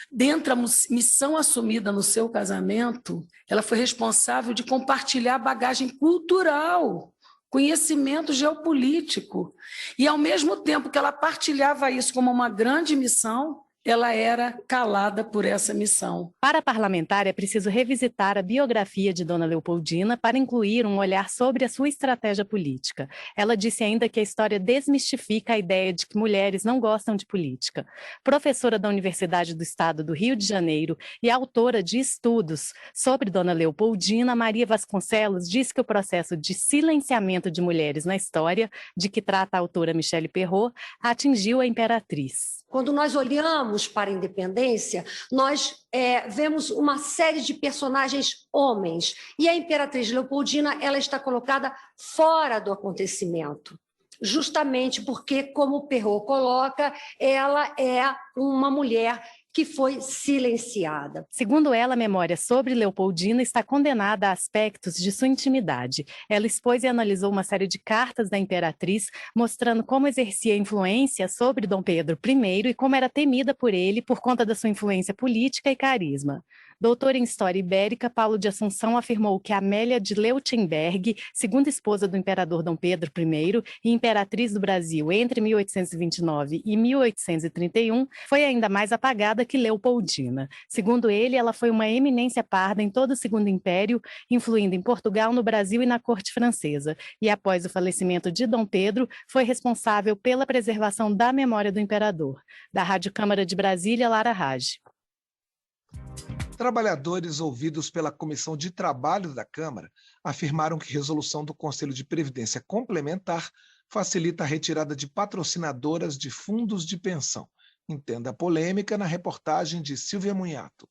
dentro da missão assumida no seu casamento, ela foi responsável de compartilhar bagagem cultural, conhecimento geopolítico. E, ao mesmo tempo que ela partilhava isso como uma grande missão, ela era calada por essa missão. Para a parlamentar, é preciso revisitar a biografia de Dona Leopoldina para incluir um olhar sobre a sua estratégia política. Ela disse ainda que a história desmistifica a ideia de que mulheres não gostam de política. Professora da Universidade do Estado do Rio de Janeiro e autora de estudos sobre Dona Leopoldina, Maria Vasconcelos diz que o processo de silenciamento de mulheres na história, de que trata a autora Michelle Perrot, atingiu a imperatriz. Quando nós olhamos para a independência, nós vemos uma série de personagens homens. E a Imperatriz Leopoldina ela está colocada fora do acontecimento, justamente porque, como o Perrot coloca, ela é uma mulher que foi silenciada. Segundo ela, a memória sobre Leopoldina está condenada a aspectos de sua intimidade. Ela expôs e analisou uma série de cartas da imperatriz, mostrando como exercia influência sobre Dom Pedro I e como era temida por ele por conta da sua influência política e carisma. Doutor em História Ibérica, Paulo de Assunção afirmou que Amélia de Leutenberg, segunda esposa do imperador Dom Pedro I e imperatriz do Brasil entre 1829 e 1831, foi ainda mais apagada que Leopoldina. Segundo ele, ela foi uma eminência parda em todo o Segundo Império, influindo em Portugal, no Brasil e na corte francesa. E após o falecimento de Dom Pedro, foi responsável pela preservação da memória do imperador. Da Rádio Câmara de Brasília, Lara Raj. Trabalhadores ouvidos pela Comissão de Trabalho da Câmara afirmaram que resolução do Conselho de Previdência Complementar facilita a retirada de patrocinadoras de fundos de pensão. Entenda a polêmica na reportagem de Silvia Munhato.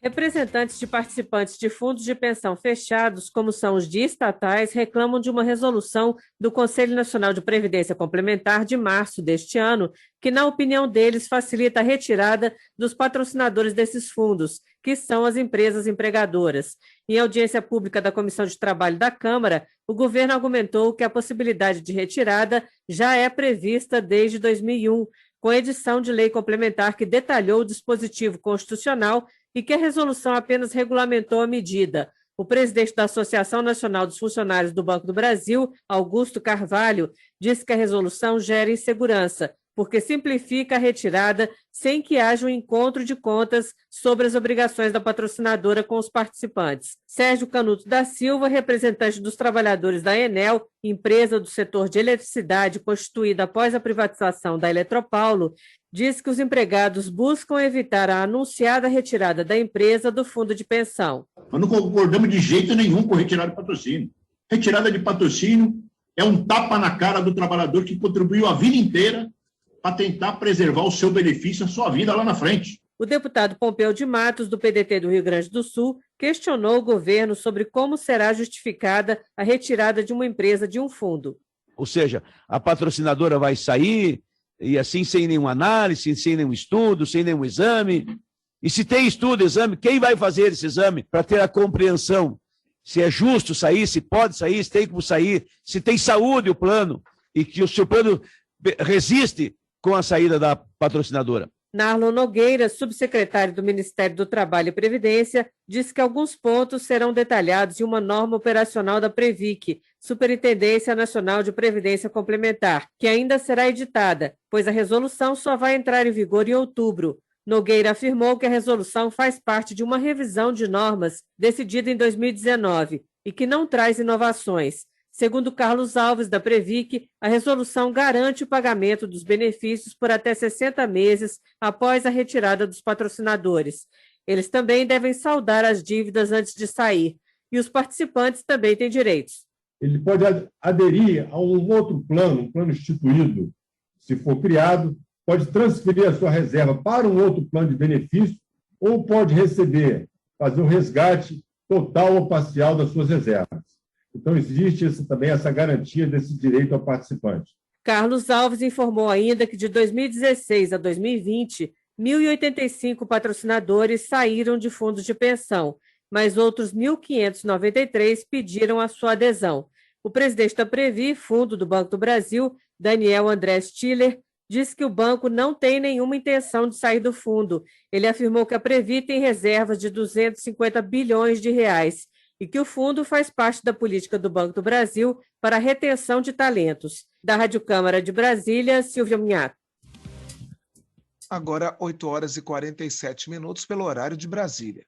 Representantes de participantes de fundos de pensão fechados, como são os de estatais, reclamam de uma resolução do Conselho Nacional de Previdência Complementar de março deste ano, que, na opinião deles, facilita a retirada dos patrocinadores desses fundos, que são as empresas empregadoras. Em audiência pública da Comissão de Trabalho da Câmara, o governo argumentou que a possibilidade de retirada já é prevista desde 2001, com a edição de lei complementar que detalhou o dispositivo constitucional e que a resolução apenas regulamentou a medida. O presidente da Associação Nacional dos Funcionários do Banco do Brasil, Augusto Carvalho, disse que a resolução gera insegurança, porque simplifica a retirada sem que haja um encontro de contas sobre as obrigações da patrocinadora com os participantes. Sérgio Canuto da Silva, representante dos trabalhadores da Enel, empresa do setor de eletricidade constituída após a privatização da Eletropaulo, diz que os empregados buscam evitar a anunciada retirada da empresa do fundo de pensão. Nós não concordamos de jeito nenhum com retirada de patrocínio. Retirada de patrocínio é um tapa na cara do trabalhador que contribuiu a vida inteira para tentar preservar o seu benefício, a sua vida lá na frente. O deputado Pompeu de Matos, do PDT do Rio Grande do Sul, questionou o governo sobre como será justificada a retirada de uma empresa de um fundo. Ou seja, a patrocinadora vai sair e assim sem nenhuma análise, sem nenhum estudo, sem nenhum exame. E se tem estudo, exame, quem vai fazer esse exame para ter a compreensão se é justo sair, se pode sair, se tem como sair, se tem saúde o plano e que o seu plano resiste com a saída da patrocinadora. Narlon Nogueira, subsecretário do Ministério do Trabalho e Previdência, disse que alguns pontos serão detalhados em uma norma operacional da Previc, Superintendência Nacional de Previdência Complementar, que ainda será editada, pois a resolução só vai entrar em vigor em outubro. Nogueira afirmou que a resolução faz parte de uma revisão de normas decidida em 2019 e que não traz inovações. Segundo Carlos Alves, da Previc, a resolução garante o pagamento dos benefícios por até 60 meses após a retirada dos patrocinadores. Eles também devem saldar as dívidas antes de sair. E os participantes também têm direitos. Ele pode aderir a um outro plano, um plano instituído, se for criado, pode transferir a sua reserva para um outro plano de benefício ou pode receber, fazer um resgate total ou parcial das suas reservas. Então, existe também essa garantia desse direito ao participante. Carlos Alves informou ainda que de 2016 a 2020, 1.085 patrocinadores saíram de fundos de pensão, mas outros 1.593 pediram a sua adesão. O presidente da Previ, Fundo do Banco do Brasil, Daniel André Stiller, disse que o banco não tem nenhuma intenção de sair do fundo. Ele afirmou que a Previ tem reservas de 250 bilhões de reais e que o fundo faz parte da política do Banco do Brasil para a retenção de talentos. Da Rádio Câmara de Brasília, Silvia Munhato. Agora, 8 horas e 47 minutos pelo horário de Brasília.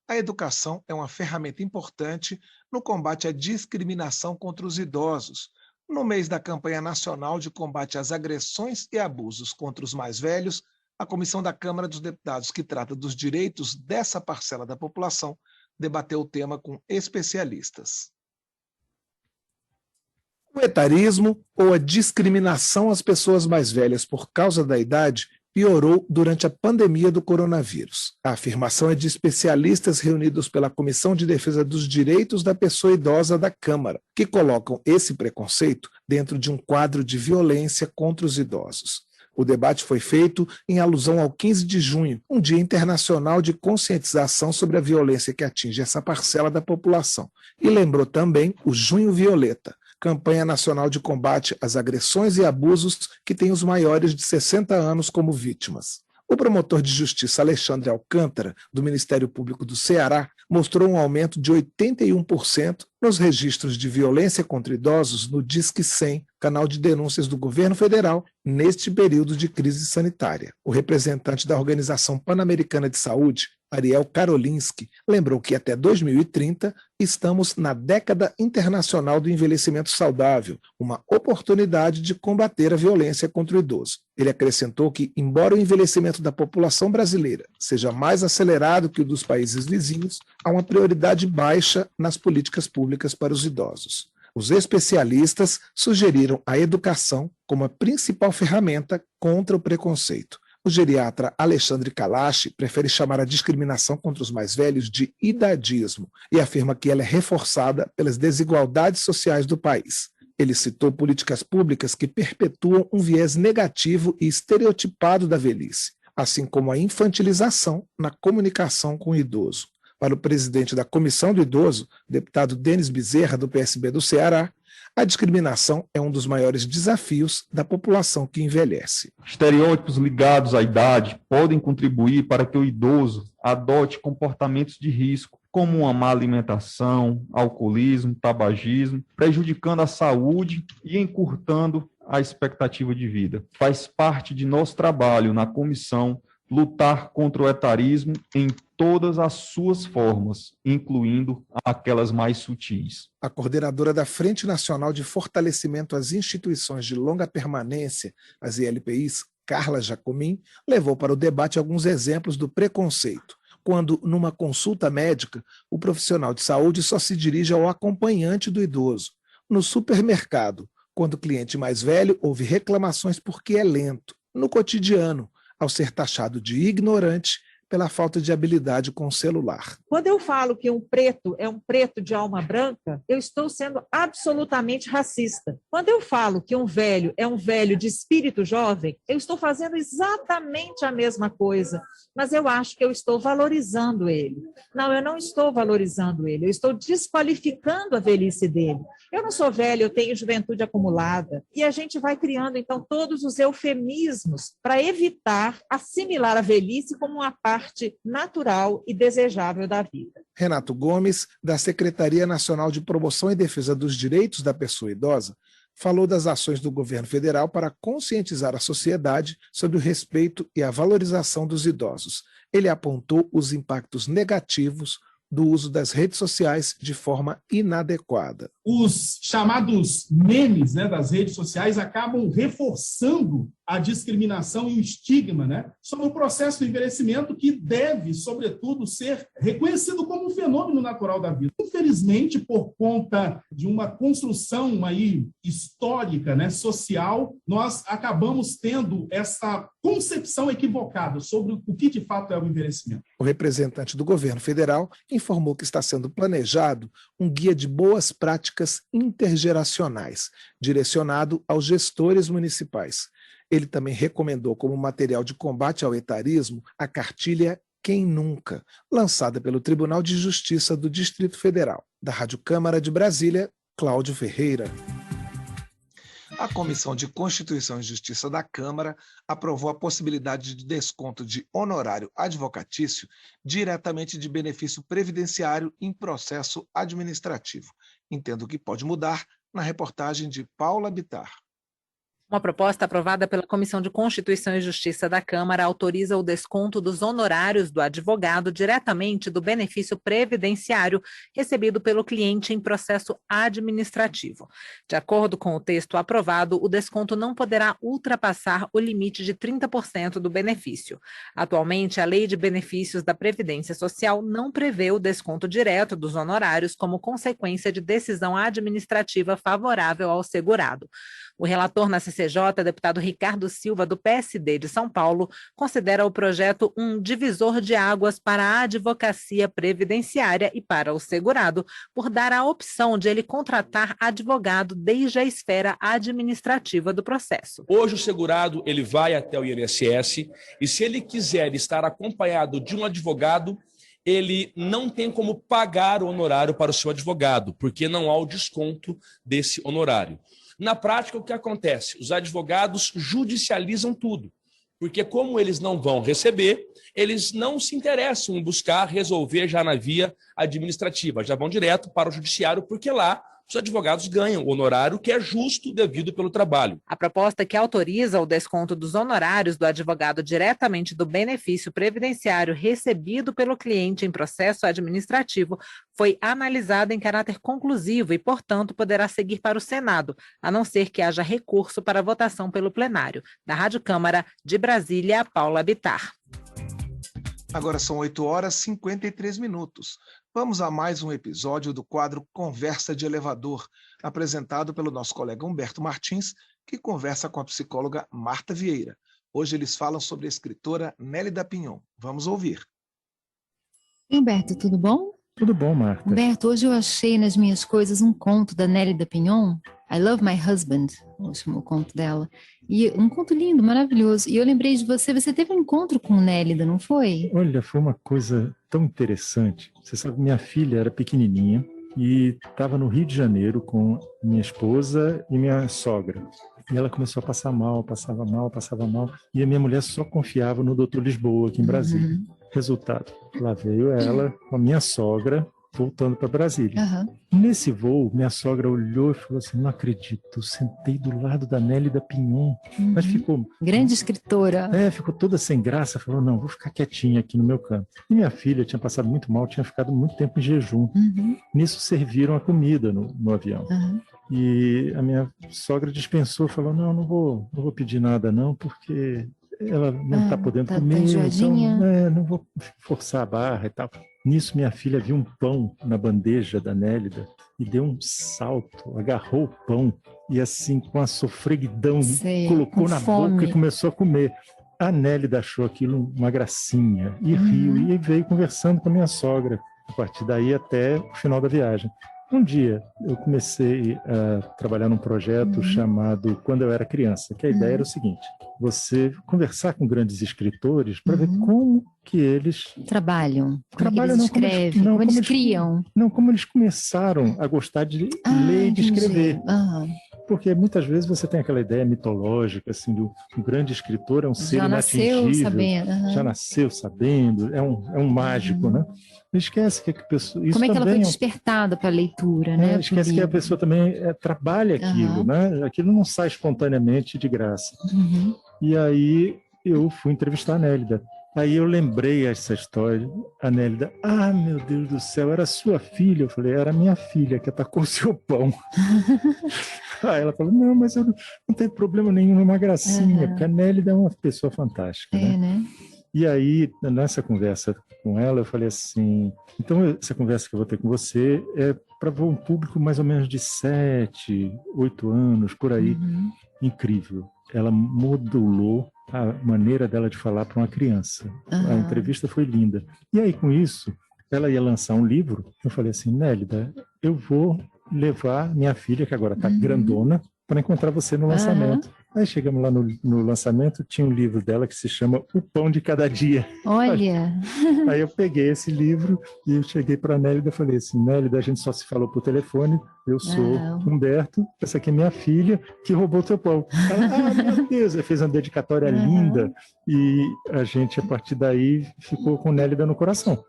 A educação é uma ferramenta importante no combate à discriminação contra os idosos. No mês da campanha nacional de combate às agressões e abusos contra os mais velhos, a Comissão da Câmara dos Deputados, que trata dos direitos dessa parcela da população, debateu o tema com especialistas. O etarismo ou a discriminação às pessoas mais velhas por causa da idade piorou durante a pandemia do coronavírus. A afirmação é de especialistas reunidos pela Comissão de Defesa dos Direitos da Pessoa Idosa da Câmara, que colocam esse preconceito dentro de um quadro de violência contra os idosos. O debate foi feito em alusão ao 15 de junho, um dia internacional de conscientização sobre a violência que atinge essa parcela da população. E lembrou também o Junho Violeta, campanha nacional de combate às agressões e abusos que tem os maiores de 60 anos como vítimas. O promotor de justiça Alexandre Alcântara, do Ministério Público do Ceará, mostrou um aumento de 81% nos registros de violência contra idosos no Disque 100, canal de denúncias do governo federal, neste período de crise sanitária. O representante da Organização Pan-Americana de Saúde, Ariel Karolinski, lembrou que até 2030 estamos na década internacional do envelhecimento saudável, uma oportunidade de combater a violência contra o idoso. Ele acrescentou que, embora o envelhecimento da população brasileira seja mais acelerado que o dos países vizinhos, há uma prioridade baixa nas políticas públicas para os idosos. Os especialistas sugeriram a educação como a principal ferramenta contra o preconceito. O geriatra Alexandre Kalash prefere chamar a discriminação contra os mais velhos de idadismo e afirma que ela é reforçada pelas desigualdades sociais do país. Ele citou políticas públicas que perpetuam um viés negativo e estereotipado da velhice, assim como a infantilização na comunicação com o idoso. Para o presidente da Comissão do Idoso, deputado Denis Bezerra, do PSB do Ceará, a discriminação é um dos maiores desafios da população que envelhece. Estereótipos ligados à idade podem contribuir para que o idoso adote comportamentos de risco, como uma má alimentação, alcoolismo, tabagismo, prejudicando a saúde e encurtando a expectativa de vida. Faz parte de nosso trabalho na comissão lutar contra o etarismo em todas as suas formas, incluindo aquelas mais sutis. A coordenadora da Frente Nacional de Fortalecimento às Instituições de Longa Permanência, as ILPIs, Carla Jacomin, levou para o debate alguns exemplos do preconceito, quando, numa consulta médica, o profissional de saúde só se dirige ao acompanhante do idoso. No supermercado, quando o cliente mais velho ouve reclamações porque é lento. No cotidiano, ao ser taxado de ignorante pela falta de habilidade com o celular. Quando eu falo que um preto é um preto de alma branca, eu estou sendo absolutamente racista. Quando eu falo que um velho é um velho de espírito jovem, eu estou fazendo exatamente a mesma coisa, mas eu acho que eu estou valorizando ele. Não, eu não estou valorizando ele, eu estou desqualificando a velhice dele. Eu não sou velho, eu tenho juventude acumulada. E a gente vai criando, então, todos os eufemismos para evitar assimilar a velhice como uma parte natural e desejável da vida. Renato Gomes, da Secretaria Nacional de Promoção e Defesa dos Direitos da Pessoa Idosa, falou das ações do governo federal para conscientizar a sociedade sobre o respeito e a valorização dos idosos. Ele apontou os impactos negativos do uso das redes sociais de forma inadequada. Os chamados memes, das redes sociais acabam reforçando a discriminação e o estigma, sobre o processo do envelhecimento que deve, sobretudo, ser reconhecido como um fenômeno natural da vida. Infelizmente, por conta de uma construção aí histórica, social, nós acabamos tendo essa concepção equivocada sobre o que de fato é o envelhecimento. O representante do governo federal informou que está sendo planejado um guia de boas práticas intergeracionais, direcionado aos gestores municipais. Ele também recomendou como material de combate ao etarismo a cartilha Quem Nunca, lançada pelo Tribunal de Justiça do Distrito Federal. Da Rádio Câmara de Brasília, Cláudio Ferreira. A Comissão de Constituição e Justiça da Câmara aprovou a possibilidade de desconto de honorário advocatício diretamente de benefício previdenciário em processo administrativo. Entendo que pode mudar na reportagem de Paula Bittar. Uma proposta aprovada pela Comissão de Constituição e Justiça da Câmara autoriza o desconto dos honorários do advogado diretamente do benefício previdenciário recebido pelo cliente em processo administrativo. De acordo com o texto aprovado, o desconto não poderá ultrapassar o limite de 30% do benefício. Atualmente, a Lei de Benefícios da Previdência Social não prevê o desconto direto dos honorários como consequência de decisão administrativa favorável ao segurado. O relator na CCJ, deputado Ricardo Silva, do PSD de São Paulo, considera o projeto um divisor de águas para a advocacia previdenciária e para o segurado, por dar a opção de ele contratar advogado desde a esfera administrativa do processo. Hoje o segurado ele vai até o INSS e, se ele quiser estar acompanhado de um advogado, ele não tem como pagar o honorário para o seu advogado, porque não há o desconto desse honorário. Na prática, o que acontece? Os advogados judicializam tudo, porque como eles não vão receber, eles não se interessam em buscar resolver já na via administrativa, já vão direto para o judiciário, porque lá os advogados ganham o honorário que é justo devido pelo trabalho. A proposta que autoriza o desconto dos honorários do advogado diretamente do benefício previdenciário recebido pelo cliente em processo administrativo foi analisada em caráter conclusivo e, portanto, poderá seguir para o Senado, a não ser que haja recurso para votação pelo plenário. Da Rádio Câmara, de Brasília, Paula Bittar. Agora são 8h53. Vamos a mais um episódio do quadro Conversa de Elevador, apresentado pelo nosso colega Humberto Martins, que conversa com a psicóloga Marta Vieira. Hoje eles falam sobre a escritora Nélida Pinhon. Vamos ouvir. Humberto, tudo bom? Tudo bom, Marta. Humberto, hoje eu achei nas minhas coisas um conto da Nélida Pinhon, I Love My Husband, o conto dela. E um conto lindo, maravilhoso. E eu lembrei de você, você teve um encontro com Nélida, não foi? Olha, foi uma coisa tão interessante. Você sabe, minha filha era pequenininha e estava no Rio de Janeiro com minha esposa e minha sogra. E ela começou a passar mal, passava mal. E a minha mulher só confiava no Dr. Lisboa, aqui em Brasília. Resultado, lá veio ela com a minha sogra, voltando para Brasília. Nesse voo, minha sogra olhou e falou assim, não acredito, eu sentei do lado da Nélida Pinhon. Mas ficou... Grande escritora. Ficou toda sem graça, falou, não, vou ficar quietinha aqui no meu canto. E minha filha tinha passado muito mal, tinha ficado muito tempo em jejum. Nisso serviram a comida no avião. E a minha sogra dispensou, falou, não vou pedir nada não, porque... ela não está podendo comer, então não vou forçar a barra e tal. Nisso, minha filha viu um pão na bandeja da Nélida e deu um salto, agarrou o pão e assim, com a sofreguidão, colocou na boca e começou a comer. A Nélida achou aquilo uma gracinha e riu e veio conversando com a minha sogra, a partir daí até o final da viagem. Um dia, eu comecei a trabalhar num projeto chamado Quando Eu Era Criança, que a ideia era o seguinte, você conversar com grandes escritores para ver como que eles... Trabalham, como eles escrevem, como eles criam. Como eles começaram a gostar de ler e de escrever. Porque muitas vezes você tem aquela ideia mitológica, assim, do um grande escritor é um ser inatingível. Já nasceu sabendo, é um mágico, né? Esquece que a pessoa... Como é que ela foi despertada para a leitura, né? Esquece que a pessoa também trabalha aquilo, né? Aquilo não sai espontaneamente de graça. E aí eu fui entrevistar a Nélida. Aí eu lembrei essa história, a Nélida, meu Deus do céu, era sua filha? Eu falei, era minha filha que atacou o seu pão. Aí ela falou, não, mas eu não tenho problema nenhum, é uma gracinha, porque a Nélida é uma pessoa fantástica, né? E aí, nessa conversa com ela, eu falei assim, então essa conversa que eu vou ter com você é para um público mais ou menos de 7, 8 anos, por aí. Incrível. Ela modulou a maneira dela de falar para uma criança. A entrevista foi linda. E aí, com isso, ela ia lançar um livro. Eu falei assim, Nélida, eu vou levar minha filha, que agora está grandona, para encontrar você no lançamento. Aí chegamos lá no lançamento, tinha um livro dela que se chama O Pão de Cada Dia. Olha! Aí eu peguei esse livro e eu cheguei para a Nélida e falei assim, Nélida, a gente só se falou por telefone, eu sou Humberto, essa aqui é minha filha que roubou o teu pão. Ela, meu Deus, ela fez uma dedicatória linda e a gente, a partir daí, ficou com Nélida no coração.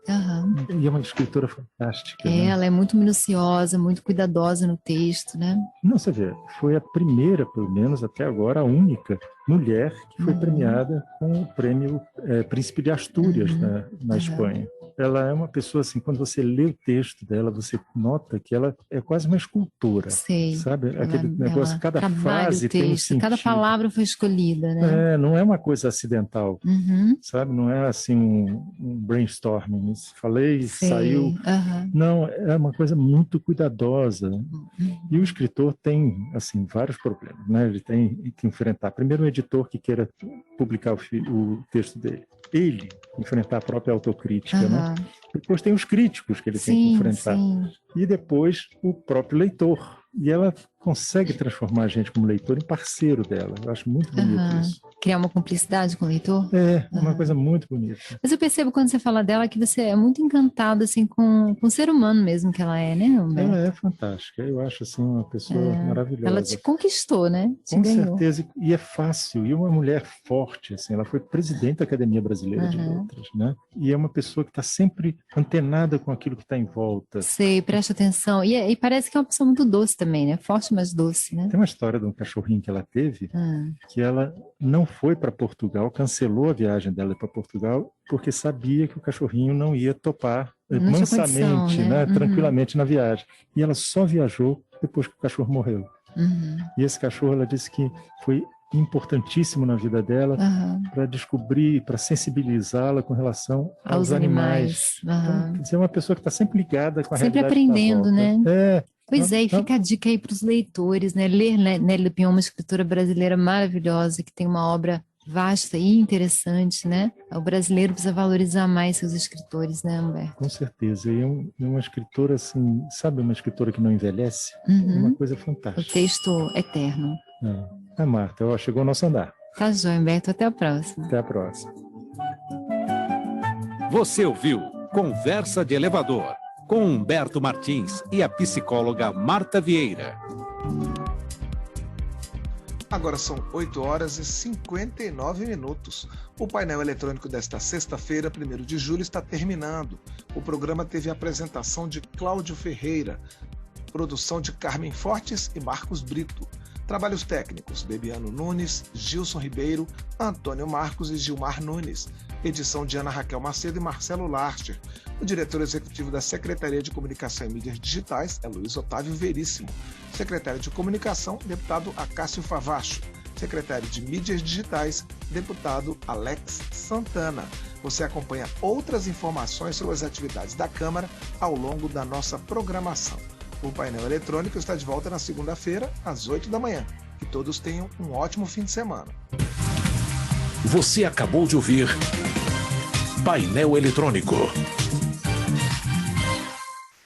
E é uma escritora fantástica. Né? Ela é muito minuciosa, muito cuidadosa no texto, né? Não, você vê, foi a primeira, pelo menos até agora, a única mulher que foi premiada com o prêmio Príncipe de Astúrias na Espanha. Ela é uma pessoa assim, quando você lê o texto dela, você nota que ela é quase uma escultora, sabe? Aquele negócio, cada frase tem um sentido. Cada palavra foi escolhida, né? Não é uma coisa acidental, sabe? Não é assim um brainstorming, falei, saiu. Não, é uma coisa muito cuidadosa. E o escritor tem, assim, vários problemas, né? Ele tem que enfrentar, primeiro, um editor que queira publicar o texto dele. Ele enfrentar a própria autocrítica, né? Depois tem os críticos que ele tem que enfrentar. E depois o próprio leitor. E ela consegue transformar a gente como leitor em parceiro dela. Eu acho muito bonito isso. Criar uma cumplicidade com o leitor? É, uma coisa muito bonita. Mas eu percebo quando você fala dela que você é muito encantado assim, com o ser humano mesmo que ela é, né, Humberto? Ela é fantástica. Eu acho assim, uma pessoa maravilhosa. Ela te conquistou, né? Com certeza. E é fácil. E uma mulher forte. Assim, ela foi presidente da Academia Brasileira de Letras. Né? E é uma pessoa que está sempre antenada com aquilo que está em volta. Sei, presta atenção. E parece que é uma pessoa muito doce também, né? Forte, mas doce, né? Tem uma história de um cachorrinho que ela teve, que ela não foi para Portugal, cancelou a viagem dela para Portugal, porque sabia que o cachorrinho não ia topar mansamente, né? Tranquilamente na viagem. E ela só viajou depois que o cachorro morreu. E esse cachorro, ela disse que foi importantíssimo na vida dela para descobrir, para sensibilizá-la com relação aos animais. Então, quer dizer, é uma pessoa que está sempre ligada com a realidade. Sempre aprendendo, né? Pois e fica a dica aí para os leitores, né? Ler Nélida Pinhon, uma escritora brasileira maravilhosa, que tem uma obra vasta e interessante, né? O brasileiro precisa valorizar mais seus escritores, né, Humberto? Com certeza. E é uma escritora, assim, sabe, uma escritora que não envelhece? É uma coisa fantástica. O texto eterno. Marta, chegou o nosso andar. Tá joia, Humberto. Até a próxima. Até a próxima. Você ouviu Conversa de Elevador, com Humberto Martins e a psicóloga Marta Vieira. Agora são 8h59. O painel eletrônico desta sexta-feira, 1º de julho, está terminando. O programa teve a apresentação de Cláudio Ferreira, produção de Carmen Fortes e Marcos Brito. Trabalhos técnicos, Bebiano Nunes, Gilson Ribeiro, Antônio Marcos e Gilmar Nunes. Edição de Ana Raquel Macedo e Marcelo Larcher. O diretor executivo da Secretaria de Comunicação e Mídias Digitais é Luiz Otávio Veríssimo. Secretário de Comunicação, deputado Acácio Favacho. Secretário de Mídias Digitais, deputado Alex Santana. Você acompanha outras informações sobre as atividades da Câmara ao longo da nossa programação. O painel eletrônico está de volta na segunda-feira, às 8h. Que todos tenham um ótimo fim de semana. Você acabou de ouvir Painel Eletrônico.